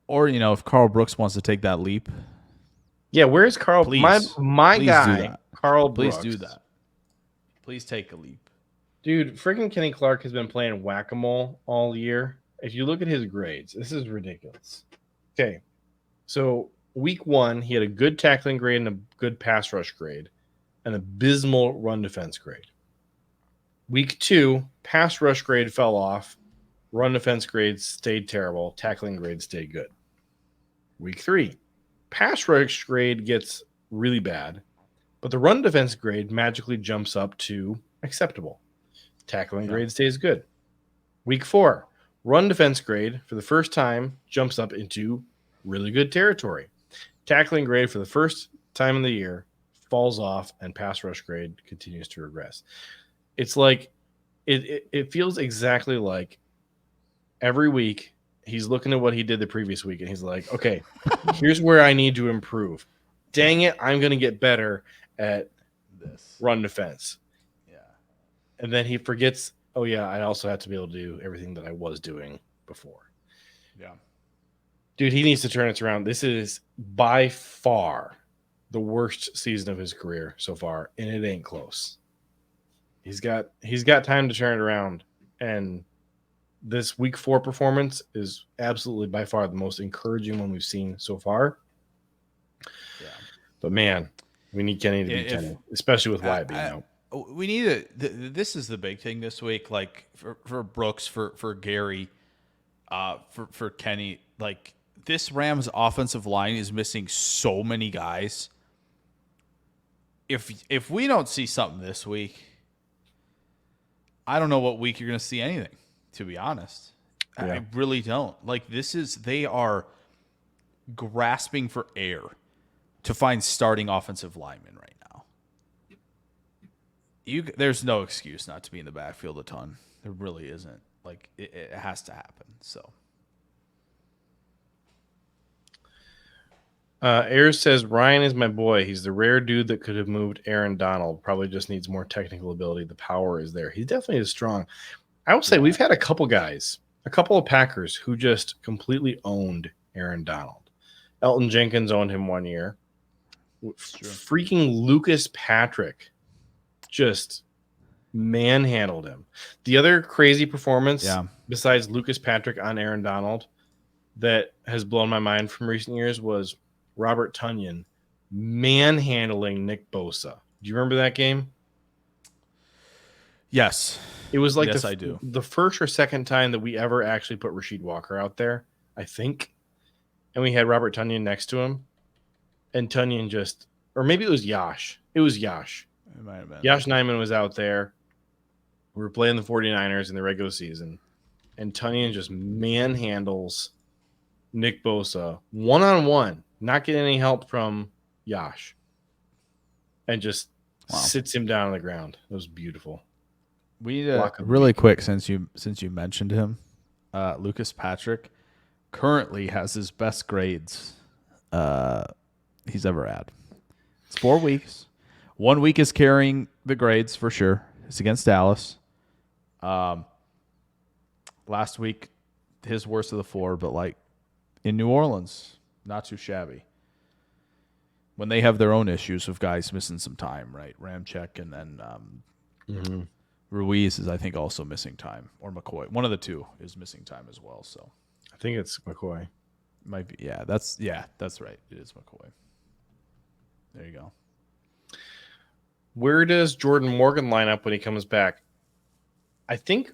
Or if Carl Brooks wants to take that leap. Yeah, where's Carl? Please, my guy, Carl Brooks. Please do that. Please take a leap. Dude, freaking Kenny Clark has been playing whack-a-mole all year. If you look at his grades, this is ridiculous. Okay, so week 1, he had a good tackling grade and a good pass rush grade, an abysmal run defense grade. Week 2, pass rush grade fell off, run defense grade stayed terrible, tackling grade stayed good. Week 3, pass rush grade gets really bad, but the run defense grade magically jumps up to acceptable. Tackling grade stays good. Week 4, run defense grade for the first time jumps up into really good territory. Tackling grade for the first time in the year falls off, and pass rush grade continues to regress. It's like it feels exactly like every week he's looking at what he did the previous week, and he's like, okay, here's where I need to improve. Dang it, I'm going to get better at this run defense. Yeah. And then he forgets, oh, yeah, I also have to be able to do everything that I was doing before. Yeah. Dude, he needs to turn it around. This is by far the worst season of his career so far, and it ain't close. He's got time to turn it around, and this week 4 performance is absolutely by far the most encouraging one we've seen so far. Yeah. But man, we need Kenny to be Kenny, especially with Wyatt being out. We need this is the big thing this week, like for Brooks, for Gary, for Kenny. Like, this Rams offensive line is missing so many guys. If we don't see something this week, I don't know what week you're going to see anything, to be honest. Yeah. I really don't. Like, they are grasping for air to find starting offensive linemen right now. There's no excuse not to be in the backfield a ton. There really isn't. Like, it has to happen. So, Ayers says Ryan is my boy. He's the rare dude that could have moved Aaron Donald. Probably just needs more technical ability. The power is there. He definitely is strong. I will say we've had a couple of Packers who just completely owned Aaron Donald. Elton Jenkins owned him 1 year. Freaking Lucas Patrick just manhandled him. The other crazy performance besides Lucas Patrick on Aaron Donald that has blown my mind from recent years was Robert Tonyan manhandling Nick Bosa. Do you remember that game? Yes. It was like I do. The first or second time that we ever actually put Rasheed Walker out there, I think. And we had Robert Tonyan next to him. And Tonyan just, or maybe it was Yash. It was Yash. It might have been. Yash Nyman was out there. We were playing the 49ers in the regular season. And Tonyan just manhandles Nick Bosa one-on-one, not getting any help from Yash. And just sits him down on the ground. It was beautiful. We need really quick, since you mentioned him, Lucas Patrick currently has his best grades he's ever had. It's 4 weeks. 1 week is carrying the grades for sure. It's against Dallas. Last week, his worst of the 4, but like in New Orleans, not too shabby. When they have their own issues of guys missing some time, right? Ramczyk and then Ruiz is, I think, also missing time, or McCoy. One of the two is missing time as well. So I think it's McCoy. Might be. Yeah, that's right. It is McCoy. There you go. Where does Jordan Morgan line up when he comes back? I think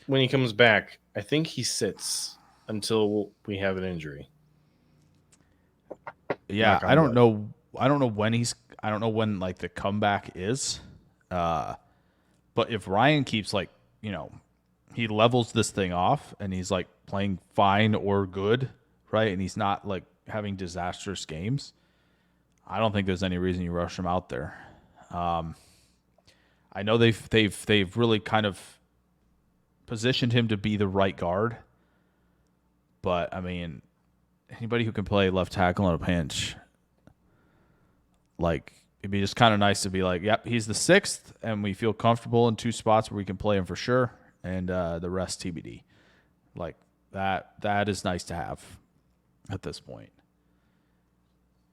when he comes back, I think he sits until we have an injury. Yeah, I don't know. I don't know when like the comeback is. But if Ryan keeps he levels this thing off and he's like playing fine or good, right? And he's not like having disastrous games, I don't think there's any reason you rush him out there. I know they've really kind of positioned him to be the right guard, but I mean, anybody who can play left tackle in a pinch, like, it'd be just kind of nice to be like, yep, he's the 6th, and we feel comfortable in 2 spots where we can play him for sure, and the rest TBD. Like, that is nice to have at this point.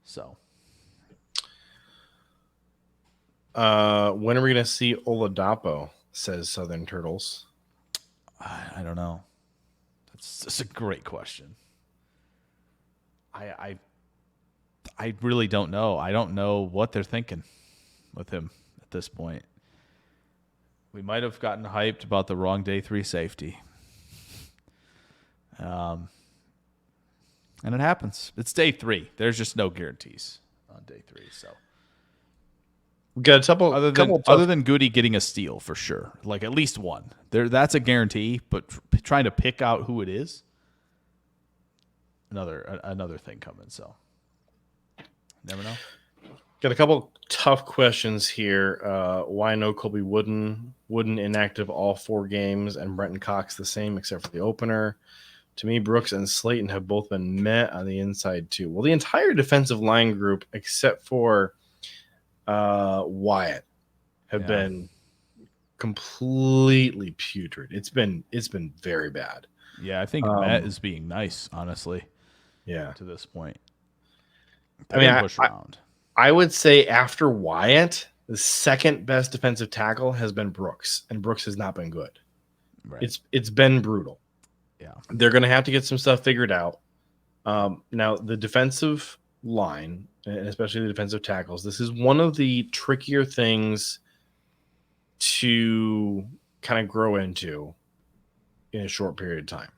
So, when are we going to see Oladapo? Says Southern Turtles. I don't know. That's a great question. I really don't know. I don't know what they're thinking with him at this point. We might have gotten hyped about the wrong day 3 safety. And it happens. It's day 3. There's just no guarantees on day 3. So We got a couple other than Goody getting a steal for sure, like at least one. That's a guarantee. But trying to pick out who it is, another thing coming. So never know. Got a couple tough questions here. Why no Colby Wooden inactive all 4 games and Brenton Cox the same except for the opener? To me, Brooks and Slayton have both been met on the inside too. Well, the entire defensive line group except for Wyatt have been completely putrid. It's been very bad. Yeah, I think Matt is being nice, honestly. Yeah, to this point. I would say after Wyatt, the second best defensive tackle has been Brooks, and Brooks has not been good. Right. It's been brutal. Yeah, they're going to have to get some stuff figured out. Now, the defensive line, and especially the defensive tackles, this is one of the trickier things to kind of grow into in a short period of time.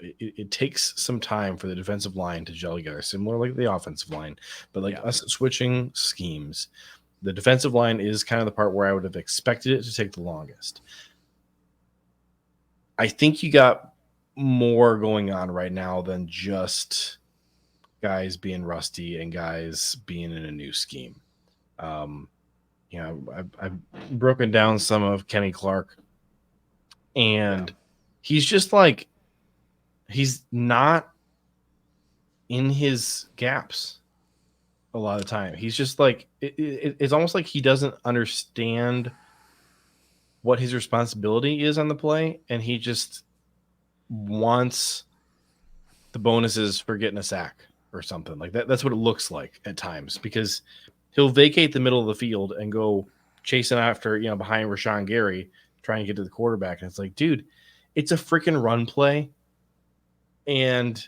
It takes some time for the defensive line to gel together, similar like the offensive line, but us switching schemes, the defensive line is kind of the part where I would have expected it to take the longest. I think you got more going on right now than just guys being rusty and guys being in a new scheme. I've broken down some of Kenny Clark, and he's just like, he's not in his gaps a lot of the time. He's just like, it's almost like he doesn't understand what his responsibility is on the play, and he just wants the bonuses for getting a sack or something like that. That's what it looks like at times, because he'll vacate the middle of the field and go chasing after, behind Rashawn Gary, trying to get to the quarterback. And it's like, dude, it's a freaking run play. And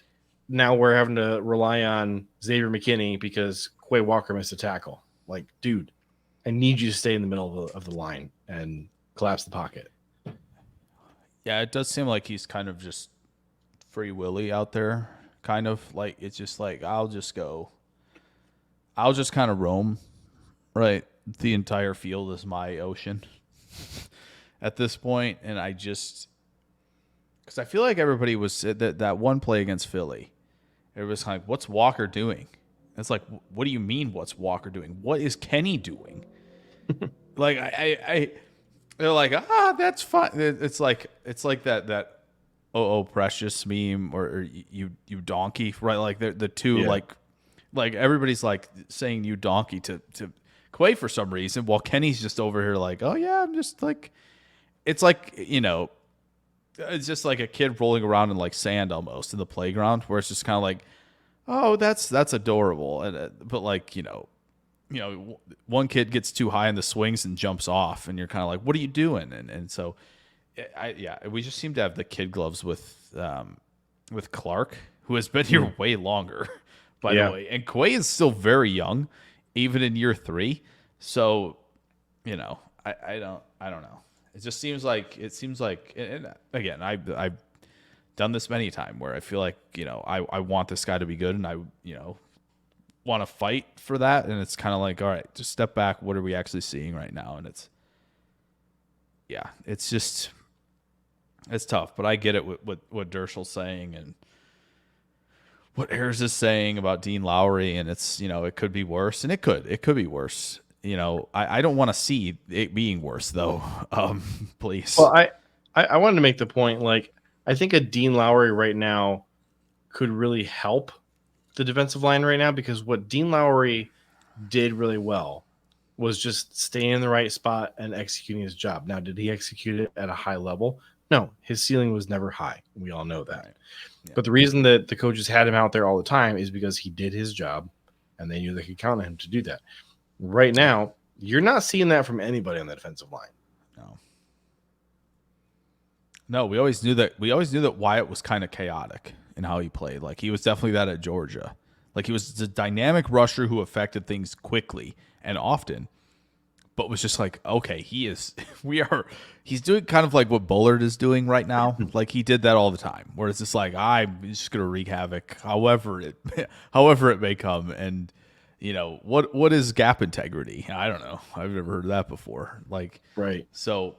now we're having to rely on Xavier McKinney because Quay Walker missed a tackle. Like, dude, I need you to stay in the middle of the line and collapse the pocket. Yeah, it does seem like he's kind of just free willy out there. Kind of like, it's just like, I'll just kind of roam, right? The entire field is my ocean at this point. And because I feel like everybody was that one play against Philly, it was kind of like, what's Walker doing? It's like, what do you mean, what's Walker doing? What is Kenny doing? Like, they're like, that's fine. It's like that precious meme or you donkey, right? Like the two, like everybody's like saying you donkey to Quay for some reason, while Kenny's just over here like, oh yeah, I'm just like, it's like, it's just like a kid rolling around in like sand almost in the playground, where it's just kind of like, oh, that's adorable, but like, one kid gets too high in the swings and jumps off, and you're kind of like, what are you doing? And so, we just seem to have the kid gloves with Clark, who has been here way longer, by the way. And Quay is still very young, even in year 3. So, I don't know. It just seems like, and again, I've done this many times where I feel like, I want this guy to be good, and I, want to fight for that. And it's kind of like, all right, just step back. What are we actually seeing right now? And it's tough, but I get it what Dershell's saying and what Ayers is saying about Dean Lowry. And it's, it could be worse, and it could be worse. I don't want to see it being worse though. Please. Well, I wanted to make the point, like, I think a Dean Lowry right now could really help the defensive line right now, because what Dean Lowry did really well was just staying in the right spot and executing his job. Now, did he execute it at a high level? No, his ceiling was never high. We all know that. Right. Yeah. But the reason that the coaches had him out there all the time is because he did his job, and they knew they could count on him to do that. Right now, you're not seeing that from anybody on the defensive line. No, we always knew that Wyatt was kind of chaotic in how he played. Like, he was definitely that at Georgia. Like he was a dynamic rusher who affected things quickly and often, but was just like, okay, he's doing kind of like what Bullard is doing right now. Like he did that all the time, where it's just like, I'm just going to wreak havoc however it may come. And what is gap integrity? I don't know. I've never heard of that before. Like, right. So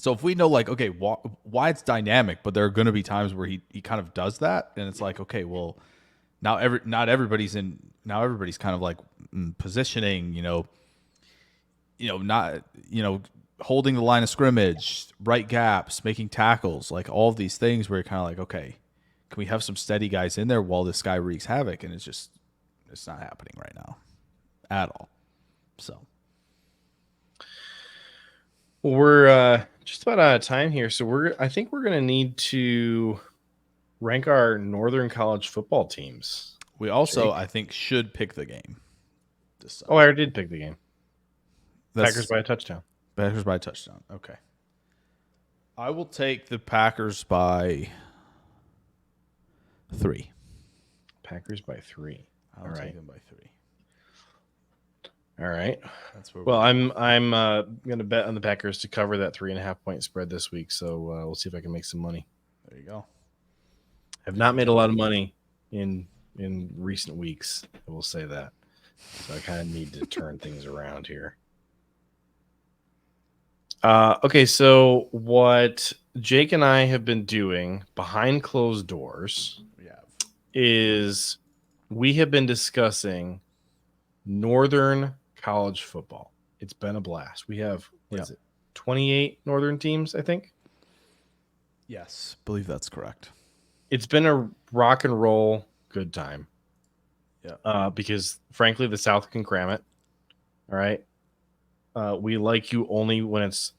if we know, like, okay, why it's dynamic, but there are going to be times where he kind of does that, and it's like, okay, well, now everybody's kind of like positioning, not, holding the line of scrimmage, right gaps, making tackles, like all of these things where you're kind of like, okay, can we have some steady guys in there while this guy wreaks havoc? And it's not happening right now at all. So. Well, we're just about out of time here, so I think we're going to need to rank our Northern College football teams. We also, I think, should pick the game. Oh, I already did pick the game. Packers by a touchdown. Packers by a touchdown. Okay. I will take the Packers by 3. Packers by 3. I'll take them by 3. All right. That's where. Well, I'm going to bet on the Packers to cover that 3.5 point spread this week. So we'll see if I can make some money. There you go. I've not made a lot of money in recent weeks. I will say that. So I kind of need to turn things around here. Okay, so what Jake and I have been doing behind closed doors is we have been discussing Northern College football. It's been a blast. We have, what is it, 28 Northern teams, I think? Yes, I believe that's correct. It's been a rock and roll good time. Yeah. Because, frankly, the South can cram it. All right? We like you only when it's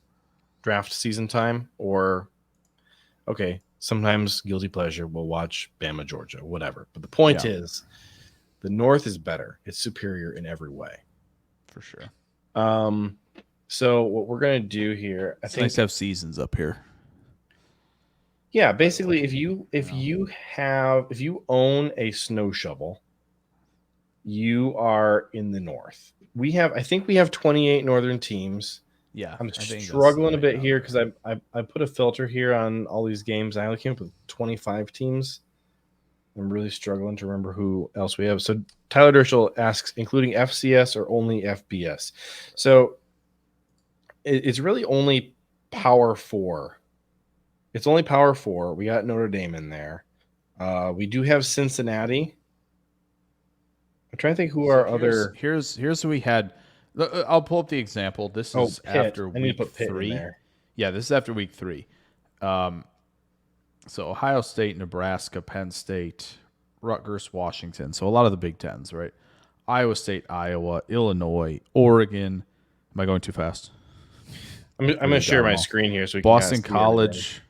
draft season time, or, okay, sometimes guilty pleasure, we'll watch Bama, Georgia, whatever. But the point is, the North is better. It's superior in every way. For sure. So what we're going to do here, I think, nice to have seasons up here. Yeah, basically, if you own a snow shovel, you are in the North. I think we have 28 Northern teams. Yeah, I'm struggling a bit here because I put a filter here on all these games. I only came up with 25 teams. I'm really struggling to remember who else we have. So Tyler Dershel asks, including FCS or only FBS? So it's really only Power 4. It's only Power 4. We got Notre Dame in there. We do have Cincinnati. I'm trying to think who our other. Here's who we had. I'll pull up the example. This is Pitt. after I need to week put Pitt 3. in there. Yeah, this is after week 3. So Ohio State, Nebraska, Penn State, Rutgers, Washington. So a lot of the Big Tens, right? Iowa State, Iowa, Illinois, Oregon. Am I going too fast? I'm going to share my screen here so we can Boston College,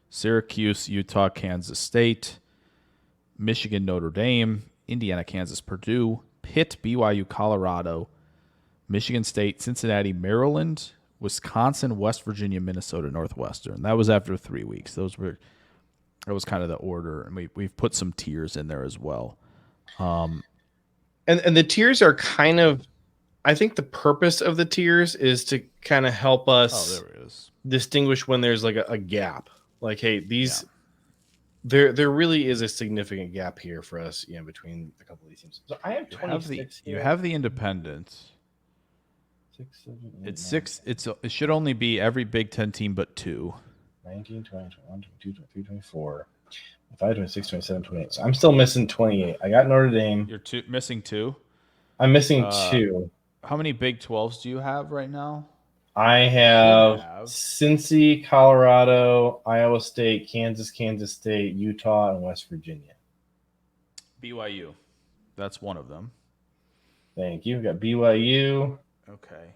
Syracuse, Utah, Kansas State, Michigan, Notre Dame, Indiana, Kansas, Purdue, Pitt, BYU, Colorado, Michigan State, Cincinnati, Maryland, Wisconsin, West Virginia, Minnesota, Northwestern. That was after 3 weeks. That was kind of the order, and we've put some tiers in there as well. And the tiers are kind of, I think the purpose of the tiers is to kind of help us distinguish when there's like a gap. Like, hey, there really is a significant gap here for us, between a couple of these teams. So I have 26 You have the independents. 6, 7, 8, it's 6. It should only be every Big Ten team but 2. 19, 20, 21, 22, 23, 24, 25, 26, 27, 28. So I'm still missing 28. I got Notre Dame. You're missing 2? I'm missing 2. How many Big 12s do you have right now? I have Cincy, Colorado, Iowa State, Kansas State, Utah, and West Virginia. BYU. That's one of them. Thank you. We got BYU. Okay.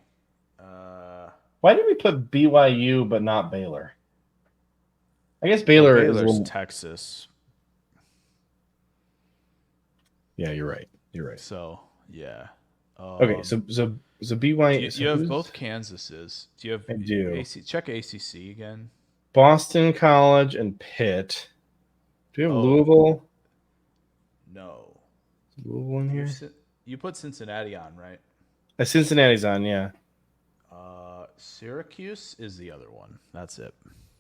Why did we put BYU but not Baylor? I guess Baylor's is Texas. Yeah, you're right. So, yeah. Okay, so BYU. You have both Kansases. Do you have? I do. Check ACC again. Boston College and Pitt. Do you have Louisville? No. Louisville in here. You put Cincinnati on, right? Cincinnati's on, yeah. Syracuse is the other one. That's it.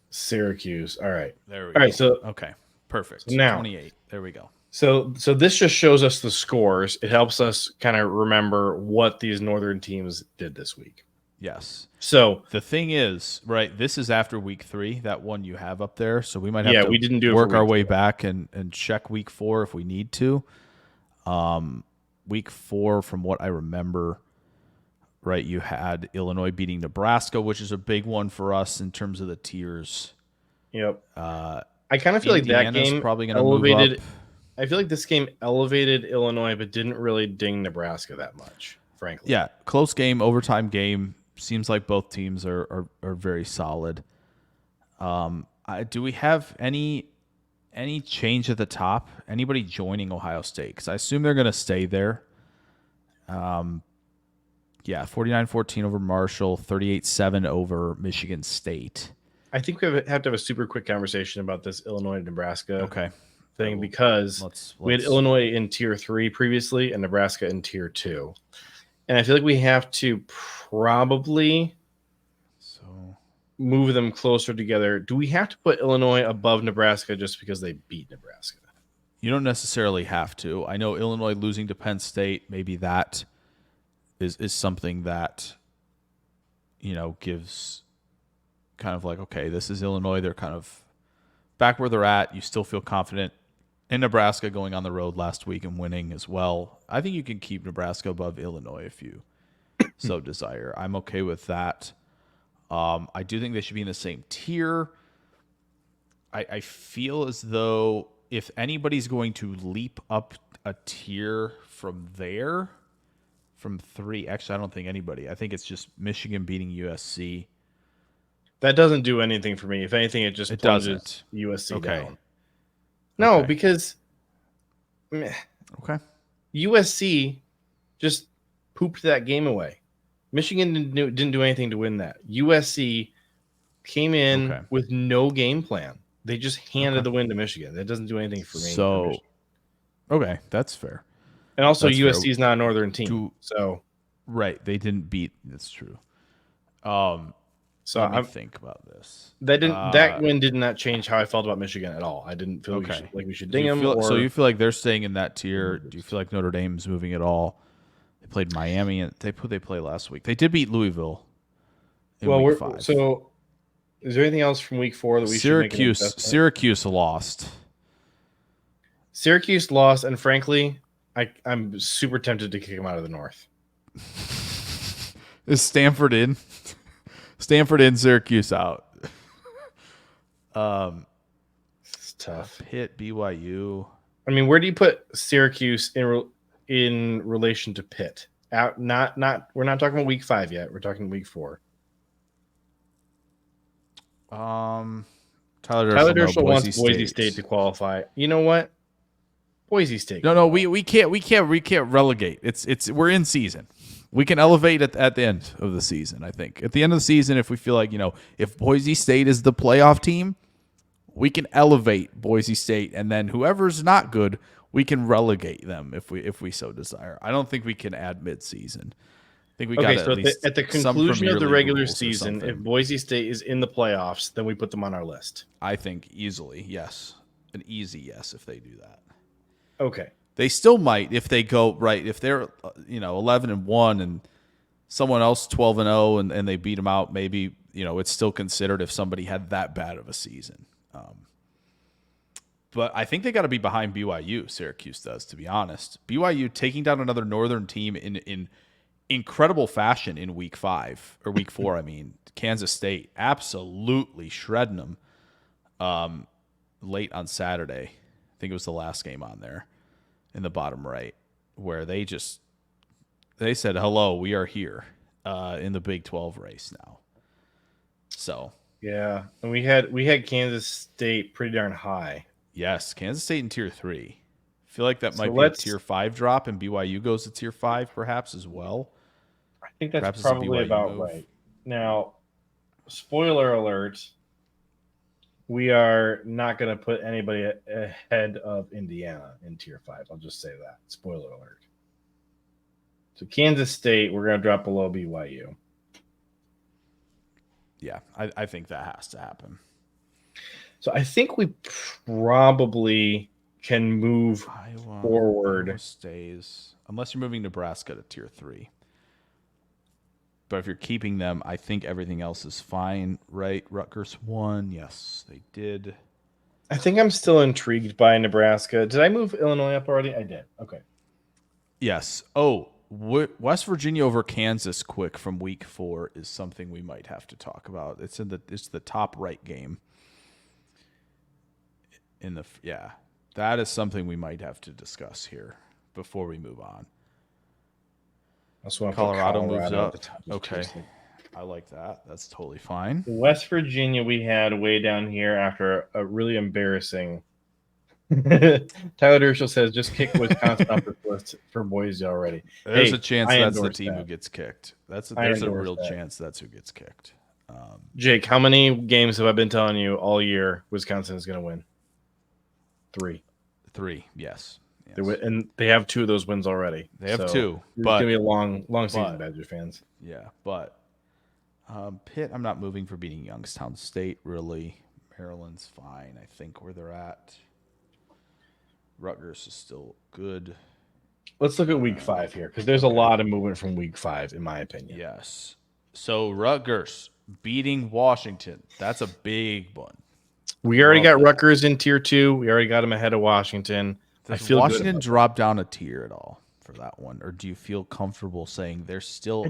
Syracuse. All right. There we go. All right, so okay, perfect. So now 28. There we go. So this just shows us the scores. It helps us kind of remember what these northern teams did this week. Yes. So the thing is, right, this is after week 3, that one you have up there. So we might have to we didn't do work our way back and check week 4 if we need to. Week 4, from what I remember, right, you had Illinois beating Nebraska, which is a big one for us in terms of the tiers. Yep. I kind of feel like that game probably going to elevated. move up. I feel like this game elevated Illinois, but didn't really ding Nebraska that much, frankly. Yeah, close game, overtime game. Seems like both teams are very solid. Do we have any change at the top? Anybody joining Ohio State? Because I assume they're going to stay there. Yeah, 49-14 over Marshall, 38-7 over Michigan State. I think we have to have a super quick conversation about this Illinois-Nebraska thing because we had Illinois in Tier 3 previously and Nebraska in Tier 2. And I feel like we have to probably move them closer together. Do we have to put Illinois above Nebraska just because they beat Nebraska? You don't necessarily have to. I know Illinois losing to Penn State, maybe that is something that, gives kind of like, okay, this is Illinois. They're kind of back where they're at. You still feel confident in Nebraska going on the road last week and winning as well. I think you can keep Nebraska above Illinois if you so desire. I'm okay with that. I do think they should be in the same tier. I feel as though if anybody's going to leap up a tier from 3, actually, I don't think anybody. I think it's just Michigan beating USC. That doesn't do anything for me. If anything, it just plunges USC down. No, because USC just pooped that game away. Michigan didn't do anything to win that. USC came in with no game plan. They just handed the win to Michigan. That doesn't do anything for me. So, that's fair. And also, USC is not a northern team. Right, they didn't beat. That's true. So let me think about this. That win did not change how I felt about Michigan at all. I didn't feel like we should ding them. So you feel like they're staying in that tier? Do you feel like Notre Dame's moving at all? They played Miami, and they played last week. They did beat Louisville. Week 5. So, is there anything else from week 4 that we should make an assessment? Syracuse lost. Syracuse lost, and frankly, I'm super tempted to kick them out of the North. Is Stanford in? Stanford in, Syracuse out. It's tough. Pitt, BYU. I mean, where do you put Syracuse in relation to Pitt? We're not talking about week 5 yet. We're talking week 4. Tyler Dershel wants Boise State to qualify. You know what? Boise State. No, we can't relegate. We're in season. We can elevate at the end of the season, I think. At the end of the season, if we feel like, if Boise State is the playoff team, we can elevate Boise State, and then whoever's not good, we can relegate them if we so desire. I don't think we can add midseason. I think we got at least at the conclusion of the regular season, if Boise State is in the playoffs, then we put them on our list. I think easily, yes. An easy yes if they do that. Okay. They still might if they go right. If they're 11-1 and someone else 12-0 and they beat them out, maybe it's still considered if somebody had that bad of a season. But I think they got to be behind BYU. Syracuse does, to be honest. BYU taking down another northern team in incredible fashion in week 5 or week 4. I mean, Kansas State absolutely shredding them late on Saturday. I think it was the last game on there. In the bottom right, where they said, hello, we are here in the Big 12 race now. So yeah, and we had Kansas State pretty darn high. Yes, Kansas State in tier 3. I feel like that might be a tier 5 drop, and BYU goes to tier 5 perhaps as well. I think that's probably about right. Now, spoiler alert, we are not going to put anybody ahead of Indiana in Tier 5. I'll just say that. Spoiler alert. So Kansas State, we're going to drop below BYU. Yeah, I think that has to happen. So I think we probably can move forward. Iowa stays, unless you're moving Nebraska to Tier 3. But if you're keeping them, I think everything else is fine, right? Rutgers won. Yes, they did. I think I'm still intrigued by Nebraska. Did I move Illinois up already? I did. Okay. Yes. Oh, West Virginia over Kansas quick from week 4 is something we might have to talk about. It's the top right game. That is something we might have to discuss here before we move on. Colorado moves up. Okay. I like that. That's totally fine. West Virginia we had way down here after a really embarrassing. Tyler Dershel says just kick Wisconsin off the list for Boise already. There's a chance that's the team who gets kicked. There's a real chance that's who gets kicked. Jake, how many games have I been telling you all year Wisconsin is going to win? 3. 3, yes. And they have 2 of those wins already. They have 2. It's going to be a long season, Badger fans. Yeah, but Pitt, I'm not moving for beating Youngstown State, really. Maryland's fine, I think, where they're at. Rutgers is still good. Let's look at week 5 here, because there's a lot of movement from week 5, in my opinion. Yes. So Rutgers beating Washington. That's a big one. We already got Rutgers in Tier 2. We already got them ahead of Washington. Does Washington drop down a tier at all for that one, or do you feel comfortable saying they're still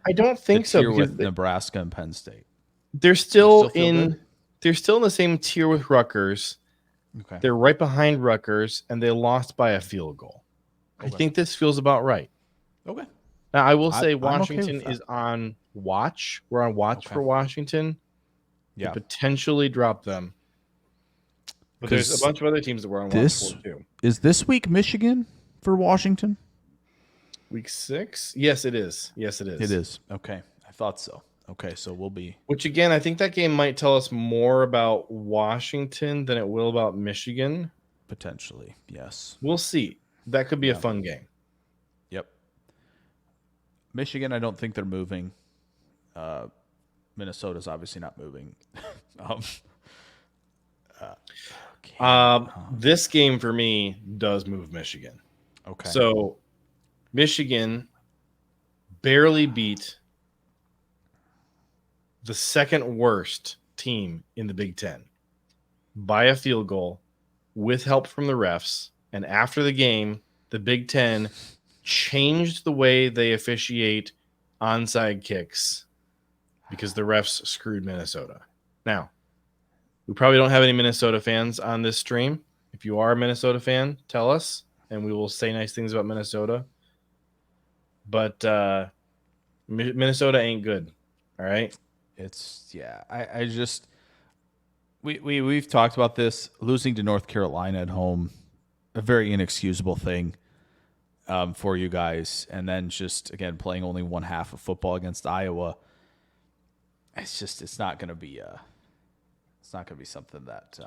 I don't think so. Tier with Nebraska and Penn State. They're still in the same tier with Rutgers. Okay. They're right behind Rutgers, and they lost by a field goal. Okay. I think this feels about right. Okay. Now I will say Washington is on watch. We're on watch for Washington. Yeah. To potentially drop them. But there's a bunch of other teams that we're on watch for too. Is this week Michigan for Washington? Week 6? Yes, it is. Yes, it is. It is. Okay. I thought so. Okay, so we'll be... Which, again, I think that game might tell us more about Washington than it will about Michigan. Potentially, yes. We'll see. That could be a fun game. Yep. Michigan, I don't think they're moving. Minnesota's obviously not moving. This game for me does move Michigan. Okay. So Michigan barely beat the second worst team in the Big Ten by a field goal with help from the refs. And after the game, the Big Ten changed the way they officiate onside kicks because the refs screwed Minnesota. Now, we probably don't have any Minnesota fans on this stream. If you are a Minnesota fan, tell us, and we will say nice things about Minnesota. But Minnesota ain't good. All right. I just we've talked about this. Losing to North Carolina at home, a very inexcusable thing for you guys, and then just again playing only one half of football against Iowa. It's not going to be something that.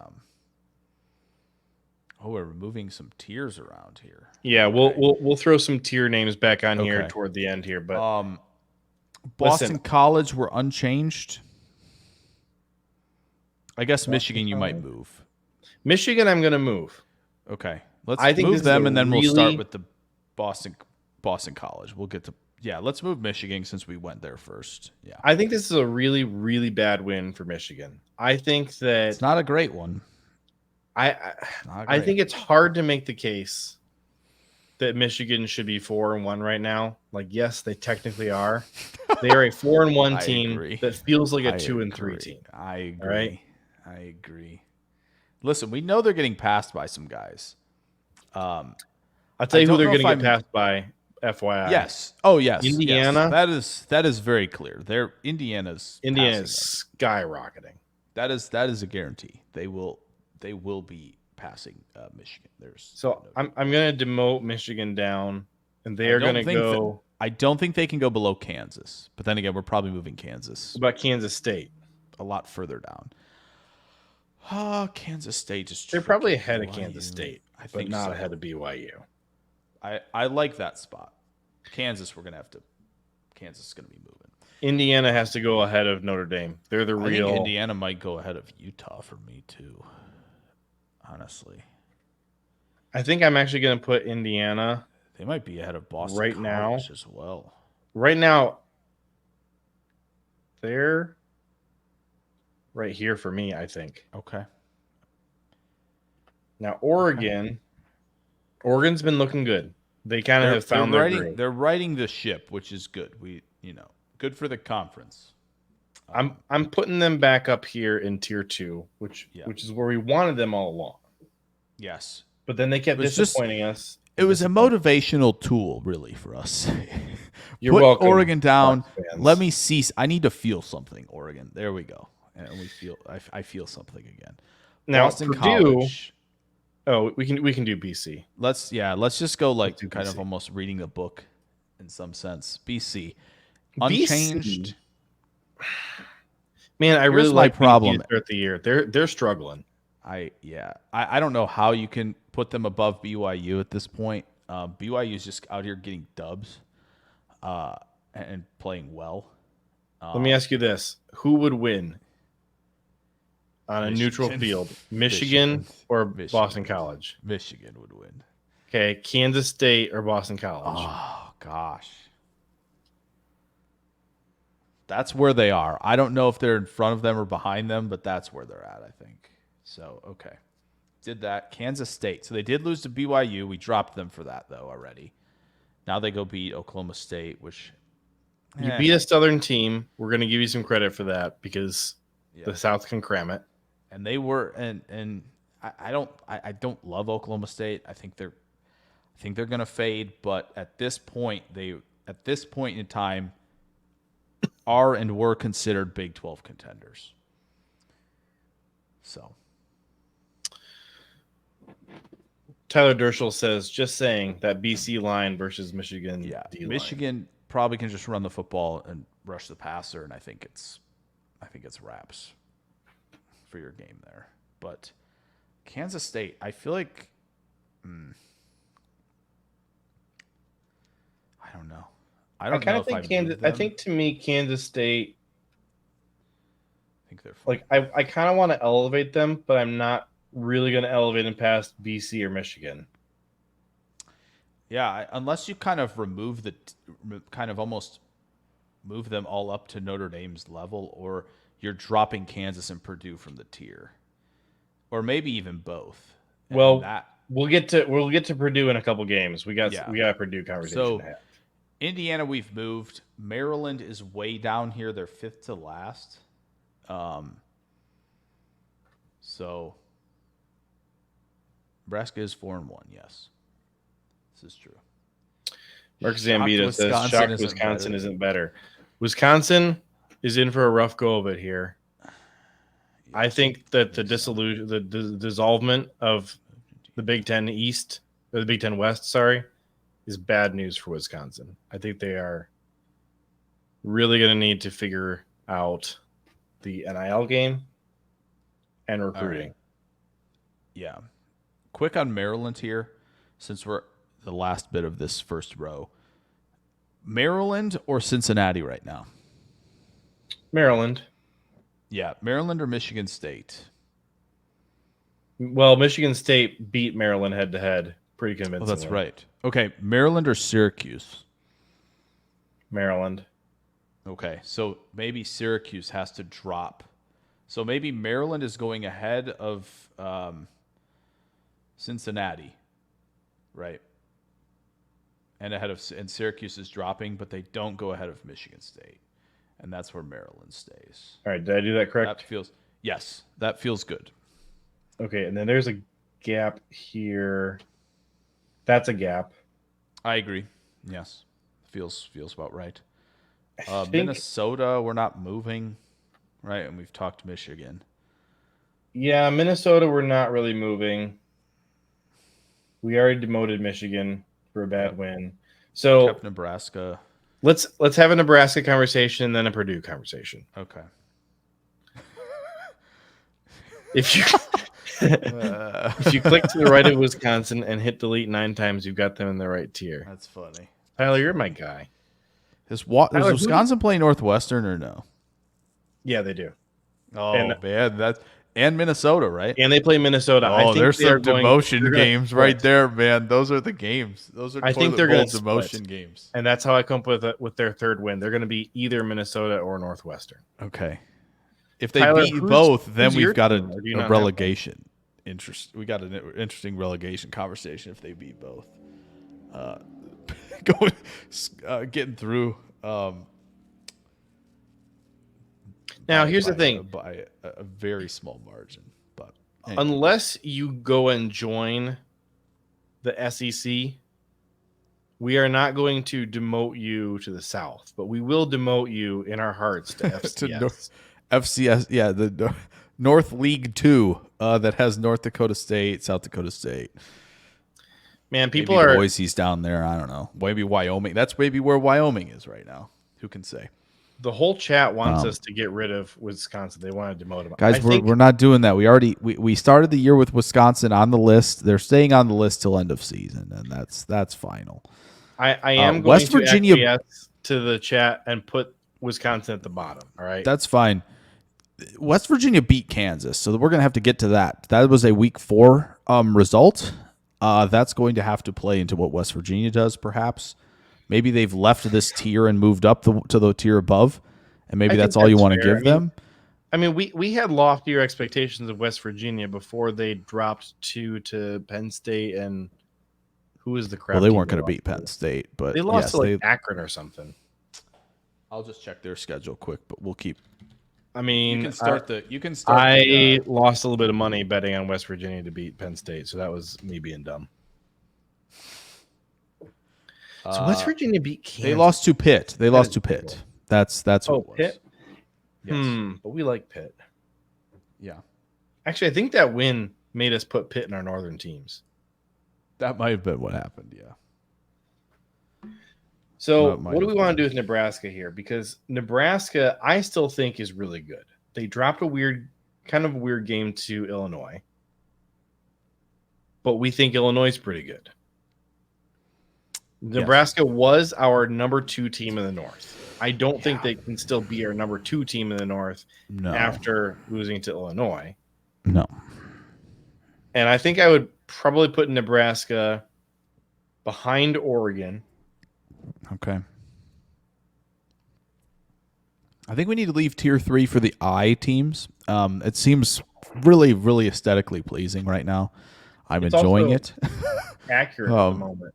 We're moving some tiers around here. Yeah, we'll throw some tier names back on here toward the end here, but Boston College were unchanged. I guess Michigan you might move. Michigan, I'm going to move. Okay, let's move them, and then we'll start with the Boston College. We'll get to let's move Michigan since we went there first. Yeah, I think this is a really, really bad win for Michigan. I think that it's not a great one. I think it's hard to make the case that Michigan should be 4-1 right now. Like, yes, they technically are. They are a 4-1 team that feels like a 2-3 team. I agree. Right? I agree. Listen, we know they're getting passed by some guys. I'll tell you who they're going to get passed by. FYI. Yes. Oh, yes. Indiana. Yes. That is very clear. Indiana's skyrocketing. That is a guarantee. They will be passing Michigan. I'm going to demote Michigan down, and they are going to go. I don't think they can go below Kansas, but then again, we're probably moving Kansas. What about Kansas State? A lot further down. Kansas State is. They're probably tricky. ahead of BYU. Kansas State, I but think not so. ahead of BYU. I like that spot. Kansas, we're gonna have to. Kansas is gonna be moving. Indiana has to go ahead of Notre Dame. They're the real. I think Indiana might go ahead of Utah for me too. Honestly, I think I'm actually going to put Indiana. They might be ahead of Boston right College now as well. Right now, they're right here for me, I think. Okay. Now, Oregon's been looking good. They kind of have found their groove. They're riding the ship, which is good. Good for the conference. I'm putting them back up here in tier 2, which is where we wanted them all along. Yes. But then they kept disappointing us. It was a motivational tool, really, for us. You're welcome. Oregon down. Let me see. I need to feel something, Oregon. There we go. And I feel something again. Now, Boston Purdue, College. Oh, we can do BC. Let's just go kind of almost reading the book in some sense. BC. Unchanged. BC. Man, I really like problem BC to start the year. They're struggling. I don't know how you can put them above BYU at this point. BYU is just out here getting dubs and playing well. Let me ask you this. Who would win on a neutral field? Michigan or Boston College? Michigan would win. Okay, Kansas State or Boston College? Oh, gosh. That's where they are. I don't know if they're in front of them or behind them, but that's where they're at, I think. So, okay. Did that. Kansas State. So they did lose to BYU. We dropped them for that, though, already. Now they go beat Oklahoma State, which... You beat a Southern team. We're going to give you some credit for that because the South can cram it. And they were... And I don't love Oklahoma State. I think they're going to fade, but at this point in time, are and were considered Big 12 contenders. So... Tyler Dershel says, just saying that BC line versus Michigan. Yeah, D-line. Michigan probably can just run the football and rush the passer, and I think it's wraps for your game there. But Kansas State, I feel like, I don't know. I kind of think Kansas. I think to me, Kansas State. I think they're fine. I kind of want to elevate them, but I'm not really going to elevate them past BC or Michigan. Yeah, unless you kind of remove almost move them all up to Notre Dame's level, or you're dropping Kansas and Purdue from the tier, or maybe even both. Well, we'll get to Purdue in a couple games. We got a Purdue conversation to have. Indiana, we've moved. Maryland is way down here. They're 5th to last. So Nebraska is 4-1. Yes, this is true. Mark Zambito says, "Shocked Wisconsin isn't better. Wisconsin is in for a rough go of it here. Yeah, I think that the dissolvement of the Big Ten East, or the Big Ten West, is bad news for Wisconsin. I think they are really going to need to figure out the NIL game and recruiting." Right. Yeah. Quick on Maryland here, since we're the last bit of this first row. Maryland or Cincinnati right now? Maryland. Yeah, Maryland or Michigan State? Well, Michigan State beat Maryland head-to-head pretty convincingly. Oh, that's right. Okay, Maryland or Syracuse? Maryland. Okay, so maybe Syracuse has to drop. So maybe Maryland is going ahead of Cincinnati, right? And Syracuse is dropping, but they don't go ahead of Michigan State. And that's where Maryland stays. All right, did I do that correct? Yes, that feels good. Okay, and then there's a gap here. That's a gap. I agree. Yes. Feels about right. Minnesota, we're not moving, right? And we've talked Michigan. Yeah, Minnesota, we're not really moving. We already demoted Michigan for a bad win. So kept Nebraska. Let's have a Nebraska conversation and then a Purdue conversation. Okay. If you if you click to the right of Wisconsin and hit delete 9 times, you've got them in the right tier. That's funny. Tyler, you're my guy. Does Wisconsin play Northwestern or no? Yeah, they do. Oh And- man, and Minnesota, right? And they play Minnesota. Oh, I think there's they are some demotion games right split. there, man. Those are the games. Those are I think they're going to demotion games. And that's how I come up with their third win. They're going to be either Minnesota or Northwestern. Okay. If they Tyler, beat both, then we've got team, or do you a not relegation. We got an interesting relegation conversation if they beat both. Getting through. Now, here's the thing. By a very small margin. But anyway. Unless you go and join the SEC, we are not going to demote you to the South, but we will demote you in our hearts to FCS. FCS, yeah, the North League 2 that has North Dakota State, South Dakota State. Man, people maybe are Boise's down there. I don't know. Maybe Wyoming. That's maybe where Wyoming is right now. Who can say? The whole chat wants us to get rid of Wisconsin. They want to demote them. Guys, we're not doing that. We started the year with Wisconsin on the list. They're staying on the list till end of season, and that's final. I am going West to Virginia acquiesce to the chat and put Wisconsin at the bottom. All right, that's fine. West Virginia beat Kansas, so we're gonna have to get to that. That was a Week 4 result. That's going to have to play into what West Virginia does, perhaps. Maybe they've left this tier and moved up to the tier above, and maybe that's all you want to give them. I mean, we had loftier expectations of West Virginia before they dropped 2 to Penn State, and who was the crap? Well, they weren't going to beat Penn State, but they lost to Akron or something. I'll just check their schedule quick, but we'll keep. I mean, you can start. I lost a little bit of money betting on West Virginia to beat Penn State, so that was me being dumb. So West Virginia beat Kansas. They lost to Pitt. That's what it was. Pitt? Yes. But we like Pitt. Yeah. Actually, I think that win made us put Pitt in our northern teams. That might have been what happened, yeah. So what do we want to do with Nebraska here? Because Nebraska, I still think, is really good. They dropped a weird game to Illinois. But we think Illinois is pretty good. Nebraska was our number 2 team in the North. I don't think they can still be our number 2 team in the North after losing to Illinois. No. And I think I would probably put Nebraska behind Oregon. Okay. I think we need to leave tier 3 for the I teams. It seems really, really aesthetically pleasing right now. I'm enjoying it. Accurate at the moment.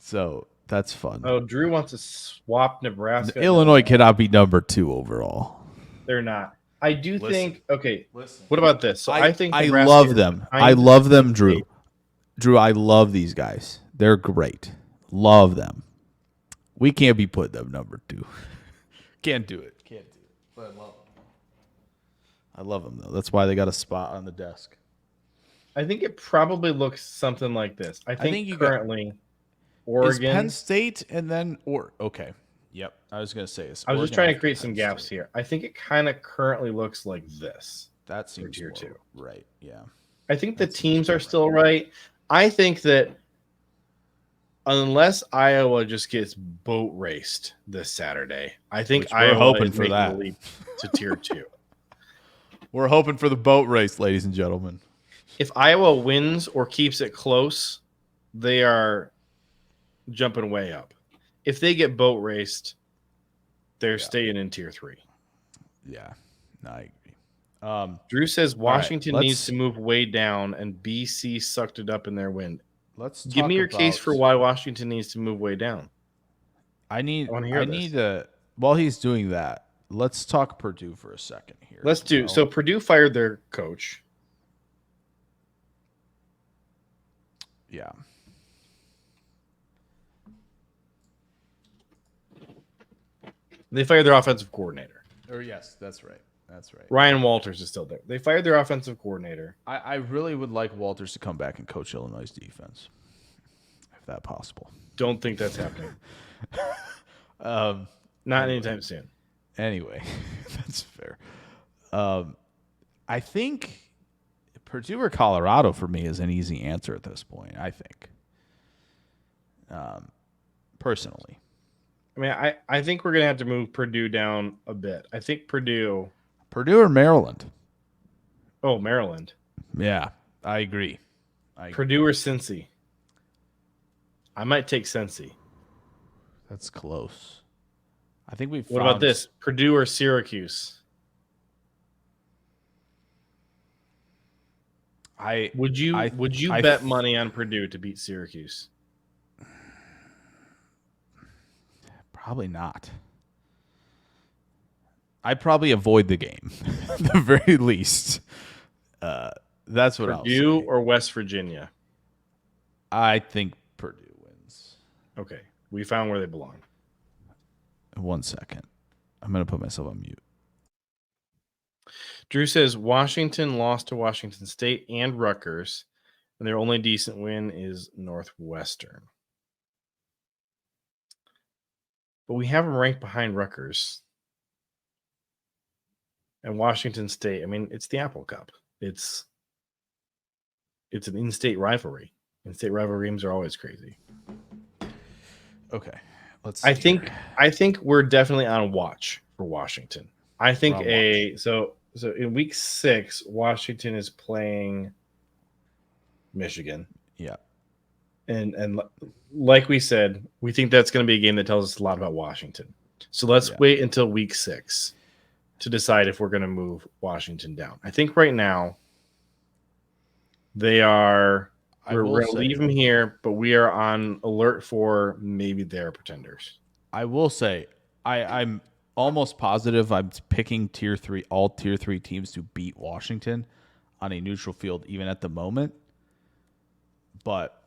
So that's fun. Oh, Drew wants to swap Nebraska. Illinois cannot be number 2 overall. They're not. I do think. Okay. What about this? So I think I love them. I love them, Drew. Drew, I love these guys. They're great. Love them. We can't be putting them number 2. Can't do it. But I love them. I love them though. That's why they got a spot on the desk. I think it probably looks something like this. I think currently. Oregon, is Penn State, and then okay. Yep, I was gonna say. I was just trying to create some gaps here. I think it kind of currently looks like this. That seems tier 2, right? Yeah. I think the teams are still right. I think that unless Iowa just gets boat raced this Saturday, I think Iowa hoping is for making that a leap to tier 2. We're hoping for the boat race, ladies and gentlemen. If Iowa wins or keeps it close, they are jumping way up. If they get boat raced, they're staying in tier 3. Yeah, no, I agree. Drew says Washington needs to move way down, and BC sucked it up in their win. Let's give me your case for why Washington needs to move way down. I need to. While he's doing that, let's talk Purdue for a second here. Let's do. So Purdue fired their coach. Yeah. They fired their offensive coordinator. Yes, that's right. That's right. Ryan Walters is still there. They fired their offensive coordinator. I really would like Walters to come back and coach Illinois' defense, if that's possible. Don't think that's happening. Not anytime soon. Anyway, that's fair. I think Purdue or Colorado for me is an easy answer at this point, I think. Personally. I mean, I think we're going to have to move Purdue down a bit. I think Purdue or Maryland? Oh, Maryland. Yeah, I agree. Purdue or Cincy? I might take Cincy. That's close. I think we've. What about this? Purdue or Syracuse? Would you bet money on Purdue to beat Syracuse? Probably not. I'd probably avoid the game, at the very least. That's what I'll say. Purdue or West Virginia? I think Purdue wins. Okay, we found where they belong. 1 second. I'm going to put myself on mute. Drew says Washington lost to Washington State and Rutgers, and their only decent win is Northwestern. But we have them ranked behind Rutgers and Washington State. I mean, it's the Apple Cup. It's an in-state rivalry. In-state rivalry games are always crazy. Okay, let's. I think we're definitely on watch for Washington. I think so in week 6, Washington is playing Michigan. Yeah. And like we said, we think that's going to be a game that tells us a lot about Washington. So let's wait until week 6 to decide if we're going to move Washington down. I think right now they are. We're going to leave them here, but we are on alert for maybe they're pretenders. I will say I'm almost positive I'm picking all tier 3 teams to beat Washington on a neutral field, even at the moment. But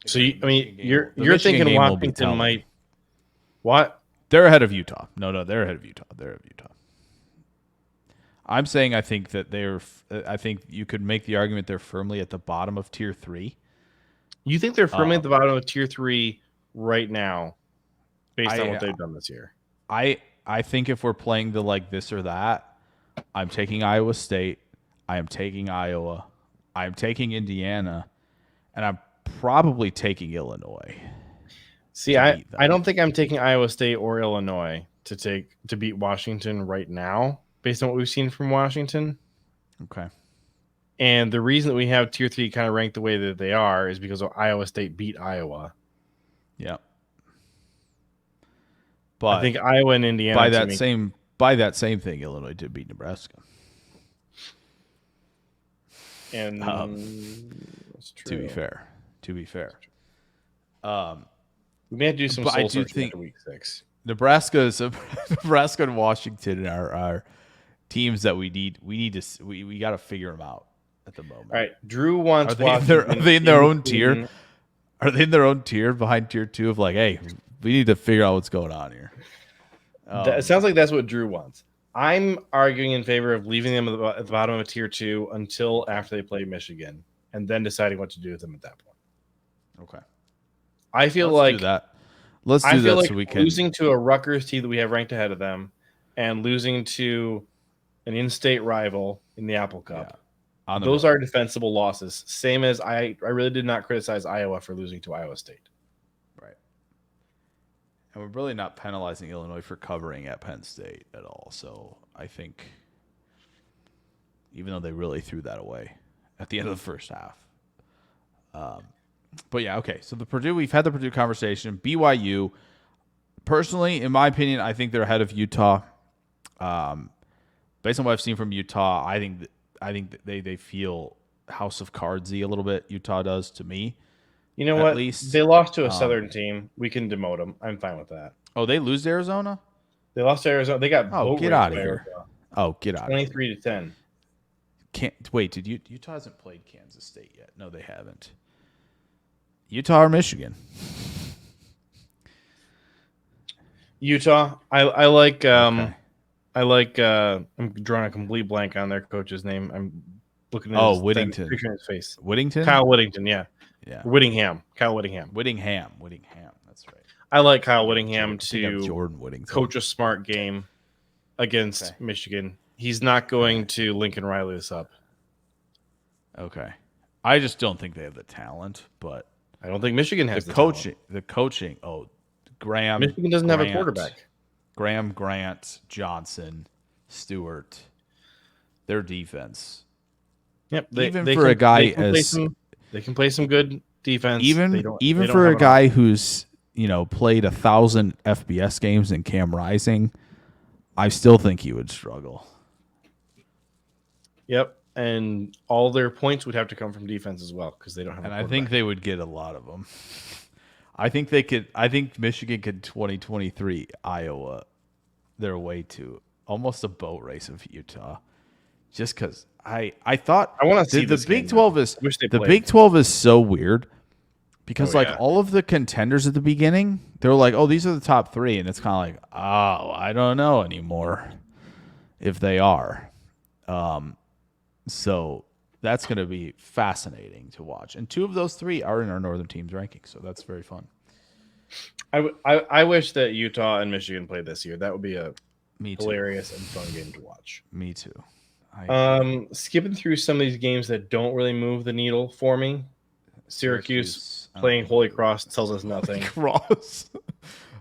so you're thinking Washington might what? They're ahead of Utah. No, they're ahead of Utah. I'm saying I think you could make the argument they're firmly at the bottom of tier 3. You think they're firmly at the bottom of tier 3 right now, based on what they've done this year? I think if we're playing the like this or that, I'm taking Iowa State. I am taking Iowa. I'm taking Indiana, and I'm probably taking Illinois. See, I don't think I'm taking Iowa State or Illinois to beat Washington right now, based on what we've seen from Washington. Okay. And the reason that we have tier 3 kind of ranked the way that they are is because Iowa State beat Iowa. Yeah. But I think Iowa and Indiana by that same thing, Illinois did beat Nebraska. And that's true. To be fair. We may have to do some soul searching after week 6. Nebraska and Washington are teams that we got to figure them out at the moment. All right, Drew wants. Are they in their own tier? Are they in their own tier behind tier 2 of like, hey, we need to figure out what's going on here? It sounds like that's what Drew wants. I'm arguing in favor of leaving them at the bottom of tier 2 until after they play Michigan, and then deciding what to do with them at that point. Okay. I feel Let's do that. Let's do that so we can. Losing to a Rutgers team that we have ranked ahead of them, and losing to an in-state rival in the Apple Cup. Yeah, those are defensible losses. Same as I really did not criticize Iowa for losing to Iowa State. Right. And we're really not penalizing Illinois for covering at Penn State at all. So I think, even though they really threw that away at the end of the first half. But yeah, okay. So we've had the Purdue conversation. BYU, personally, in my opinion, I think they're ahead of Utah. Based on what I've seen from Utah, I think that they feel House of Cardsy a little bit. Utah does to me. You know what? They lost to a Southern team. We can demote them. I'm fine with that. Oh, they lose to Arizona? They lost to Arizona. They got get out of here. Get out. 23-10. Did Utah hasn't played Kansas State yet? No, they haven't. Utah or Michigan? Utah. I like. Okay. I like. I'm drawing a complete blank on their coach's name. I'm looking at Whittington. Picturing his face. Whittington. Kyle Whittington. Yeah. Whittingham. Kyle Whittingham. Whittingham. That's right. I like Kyle Whittingham to Jordan Whittington. Coach a smart game against Michigan. he's not going to Lincoln Riley this up. Okay. I just don't think they have the talent, but I don't think Michigan has the coaching. talent. The coaching. Oh, Graham. Michigan doesn't have a quarterback. Graham, Grant, Johnson, Stewart. Their defense. Yep. They can play some good defense. Even for a guy who's played 1,000 FBS games in Cam Rising, I still think he would struggle. Yep. And all their points would have to come from defense as well because they don't have. And I think they would get a lot of them. I think they could. I think Michigan could 2023 Iowa their way to almost a boat race of Utah, just because I thought I want to see the Big 12 is Big 12 is so weird because all of the contenders at the beginning they're like, oh, these are the top 3, and it's kind of like, oh, I don't know anymore if they are. So that's going to be fascinating to watch. And 2 of those 3 are in our Northern teams ranking, so that's very fun. I wish that Utah and Michigan played this year. That would be a hilarious and fun game to watch. Me too. Skipping through some of these games that don't really move the needle for me. Syracuse playing Holy Cross tells us nothing. Cross.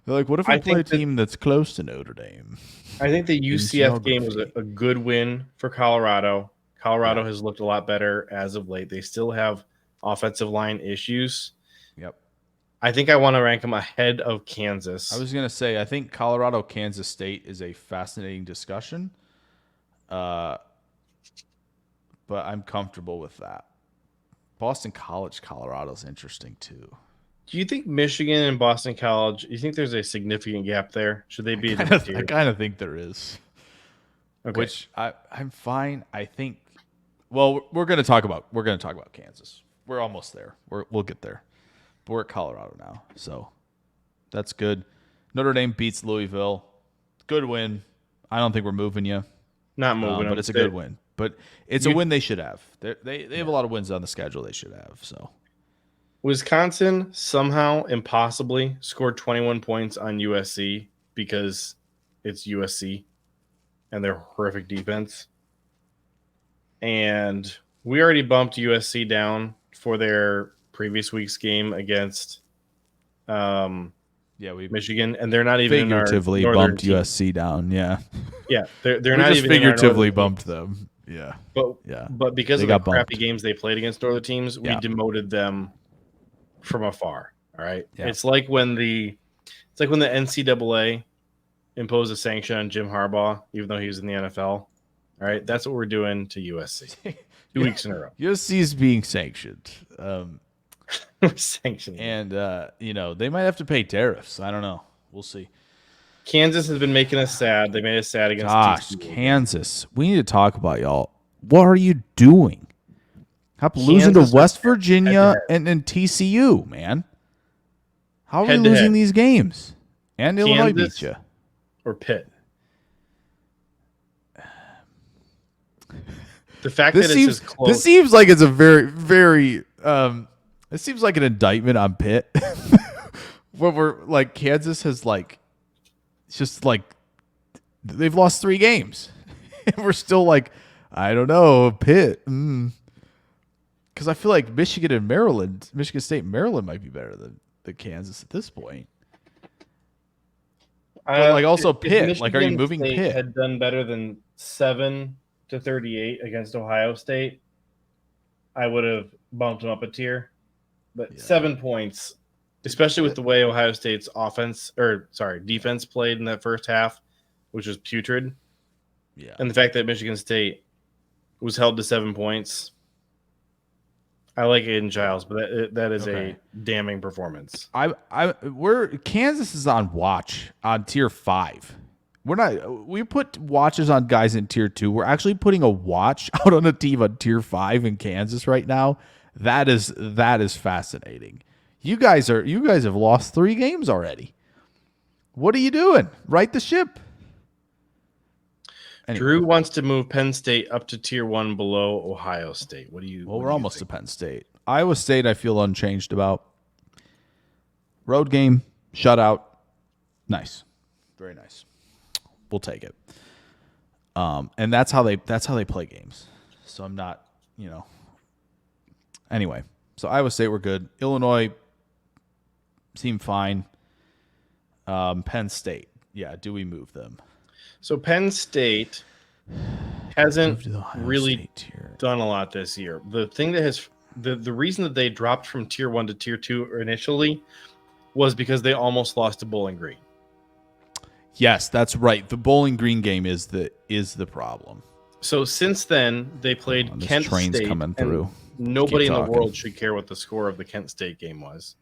They're like, what if we play a team that's close to Notre Dame? I think the UCF game was a good win for Colorado. Colorado has looked a lot better as of late. They still have offensive line issues. Yep. I think I want to rank them ahead of Kansas. I was going to say, I think Colorado-Kansas State is a fascinating discussion. But I'm comfortable with that. Boston College, Colorado's interesting too. Do you think Michigan and Boston College, you think there's a significant gap there? Should they be a different tier? I kind of think there is. Okay. Which I'm fine. I think. Well, we're going to talk about Kansas. We're almost there. We'll get there. But we're at Colorado now, so that's good. Notre Dame beats Louisville. Good win. I don't think we're moving you. Not moving, but it's a good win. But it's a win they should have. They have a lot of wins on the schedule they should have. So Wisconsin somehow impossibly scored 21 points on USC because it's USC and their horrific defense. And we already bumped USC down for their previous week's game against Michigan, and they're not even figuratively bumped USC down. Yeah, they're not even figuratively bumped them. Yeah, but because of the crappy games they played against Northern teams, we demoted them from afar. All right, it's like when the NCAA imposed a sanction on Jim Harbaugh, even though he was in the NFL. All right, that's what we're doing to USC 2 weeks in a row. USC is being sanctioned. Sanctioned, and they might have to pay tariffs. I don't know. We'll see. Kansas has been making us sad. They made us sad against TCU. Kansas. We need to talk about y'all. What are you doing? Losing to West Virginia and TCU, man. How are we losing these games? And Illinois beat you. Or Pitt. The fact that it's just close. This seems like it's a very, very. It seems like an indictment on Pitt. Where we're like, Kansas has it's just they've lost 3 games. And we're still like, I don't know, Pitt. Because I feel like Michigan State and Maryland might be better than Kansas at this point. But also Pitt. Are you moving State Pitt? Had done better than 7-38 against Ohio State, I would have bumped them up a tier. But 7 points, especially with the way Ohio State's defense played in that first half, which was putrid. Yeah. And the fact that Michigan State was held to 7 points. I like Aiden Giles, but that is a damning performance. Kansas is on watch on tier 5. We put watches on guys in tier 2. We're actually putting a watch out on a team on tier 5 in Kansas right now. That is fascinating. You guys have lost 3 games already. What are you doing? Right the ship. Anyway. Drew wants to move Penn State up to tier 1 below Ohio State. We're almost to Penn State. Iowa State I feel unchanged about. Road game, shutout. Nice. Very nice. We'll take it. And that's how they play games. So I'm not, Anyway, so Iowa State were good. Illinois seemed fine. Penn State, yeah. Do we move them? So Penn State hasn't really tier. done a lot this year. The thing that has the reason that they dropped from tier 1 to tier 2 initially was because they almost lost to Bowling Green. Yes, that's right. The Bowling Green game is the problem. So since then, they played Kent State. Coming through. Nobody in the world should care what the score of the Kent State game was.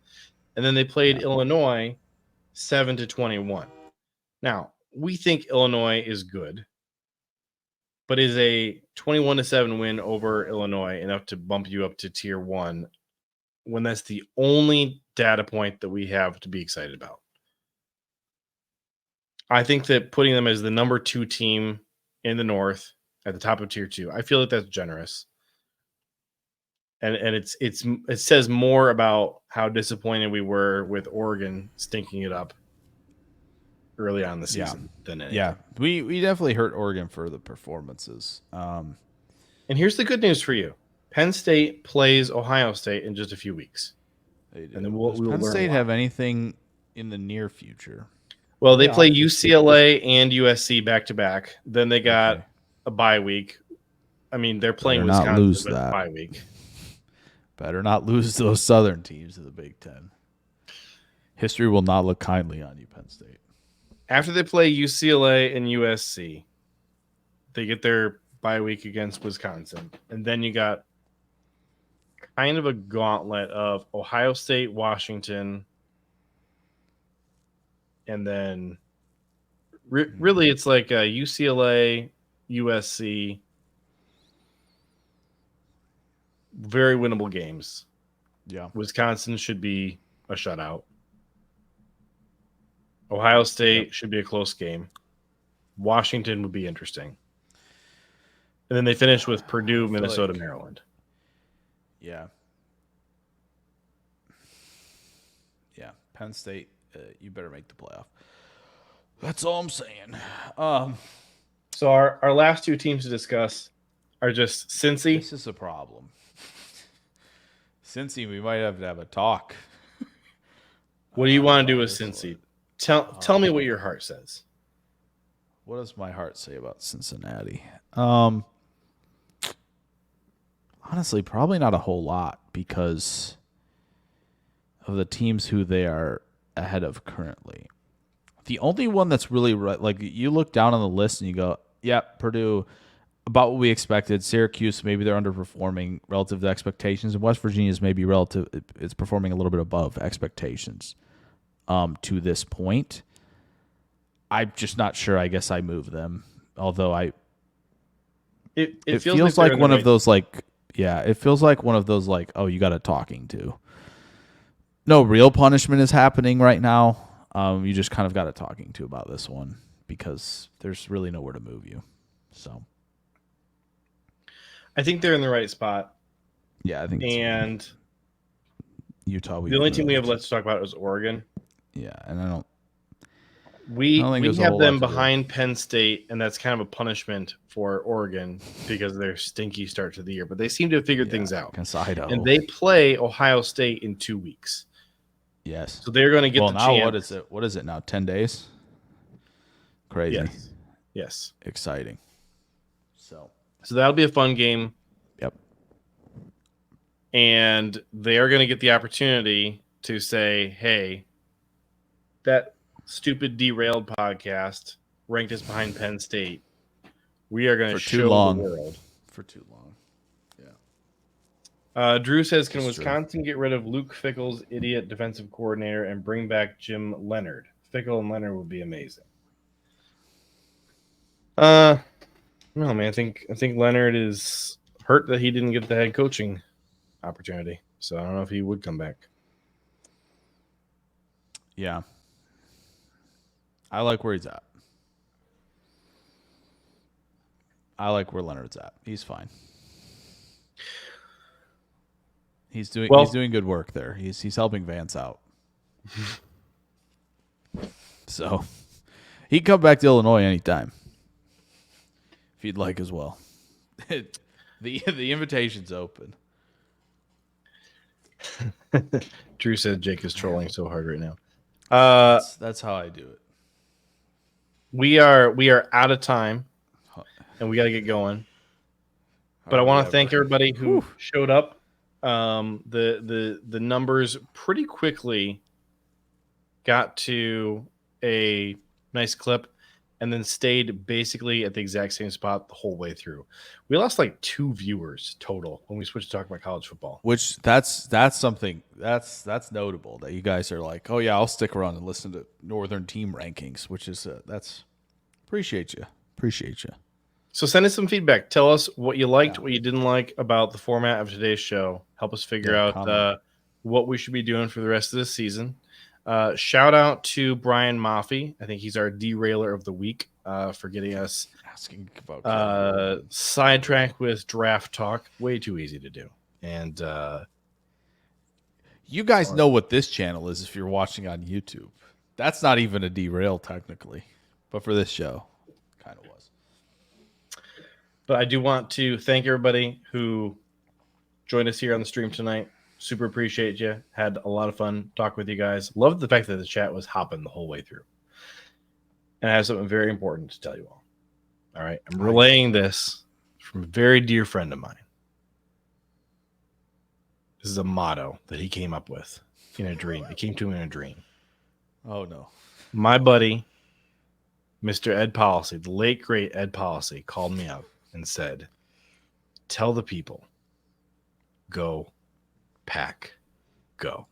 And then they played Illinois 7-21. Now, we think Illinois is good, but is a 21-7 win over Illinois enough to bump you up to tier 1 when that's the only data point that we have to be excited about? I think that putting them as the number 2 team in the North at the top of tier 2, I feel like that's generous. And it says more about how disappointed we were with Oregon stinking it up early on in the season than anything. Yeah, we definitely hurt Oregon for the performances. And here's the good news for you: Penn State plays Ohio State in just a few weeks. And then Does Penn State have anything in the near future? Well, they play UCLA and USC back to back. Then they got a bye week. I mean, they're playing Wisconsin with a bye week. Better not lose those Southern teams in the Big Ten. History will not look kindly on you, Penn State. After they play UCLA and USC, they get their bye week against Wisconsin. And then you got kind of a gauntlet of Ohio State, Washington, and then really it's like UCLA, USC. Very winnable games. Yeah. Wisconsin should be a shutout. Ohio State should be a close game. Washington would be interesting. And then they finish with Purdue, Minnesota, Maryland. Yeah. Yeah. Penn State, you better make the playoff. That's all I'm saying. So our last 2 teams to discuss are just Cincy. This is a problem. Cincy, we might have to have a talk. What do you want to do with Cincy? Tell me what your heart says. What does my heart say about Cincinnati? Honestly, probably not a whole lot because of the teams who they are ahead of currently. The only one that's really like you look down on the list and you go, "Yep, Purdue." About what we expected. Syracuse, maybe they're underperforming relative to expectations, and West Virginia is maybe it's performing a little bit above expectations to this point. I'm just not sure. I guess I move them, although it feels like one of those it feels like one of those oh, you got a talking to. No real punishment is happening right now. You just kind of got a talking to about this one because there's really nowhere to move you. So. I think they're in the right spot. Yeah, I think. And Utah. The only team we have left to talk about is Oregon. Yeah, and I don't. We have them behind Penn State, and that's kind of a punishment for Oregon because of their stinky start to the year. But they seem to have figured things out. And they play Ohio State in 2 weeks. Yes. So they're going to get the chance. What is it? What is it now? 10 days. Crazy. Yes. Exciting. So that'll be a fun game. Yep. And they are going to get the opportunity to say, hey, that stupid Derailed podcast ranked us behind Penn State. We are going to show the world. For too long. Yeah. Drew says, can Wisconsin get rid of Luke Fickell's idiot defensive coordinator and bring back Jim Leonard? Fickell and Leonard would be amazing. No, man, I think Leonard is hurt that he didn't get the head coaching opportunity. So I don't know if he would come back. Yeah. I like where he's at. I like where Leonard's at. He's fine. He's doing good work there. He's helping Vance out. So he can come back to Illinois anytime. if you'd like as well. The invitation's open. Drew said Jake is trolling so hard right now. That's how I do it. We are out of time, and we got to get going. But I want to thank everybody who showed up. The numbers pretty quickly got to a nice clip, and then stayed basically at the exact same spot the whole way through. We lost like 2 viewers total when we switched to talking about college football. Which that's something that's notable that you guys are like, oh yeah, I'll stick around and listen to Northern team rankings, which is that's appreciate you. So send us some feedback. Tell us what you liked, what you didn't like about the format of today's show. Help us figure out what we should be doing for the rest of this season. Shout out to Brian Maffey. I think he's our derailer of the week for getting us asking about sidetracked with draft talk. Way too easy to do. And you guys know what this channel is if you're watching on YouTube. That's not even a derail technically, but for this show, kind of was. But I do want to thank everybody who joined us here on the stream tonight. Super appreciate you. Had a lot of fun talking with you guys. Loved the fact that the chat was hopping the whole way through. And I have something very important to tell you all. All right. I'm relaying this from a very dear friend of mine. This is a motto that he came up with in a dream. It came to him in a dream. Oh, no. My buddy, Mr. Ed Policy, the late, great Ed Policy, called me up and said, tell the people, go, Pack, go.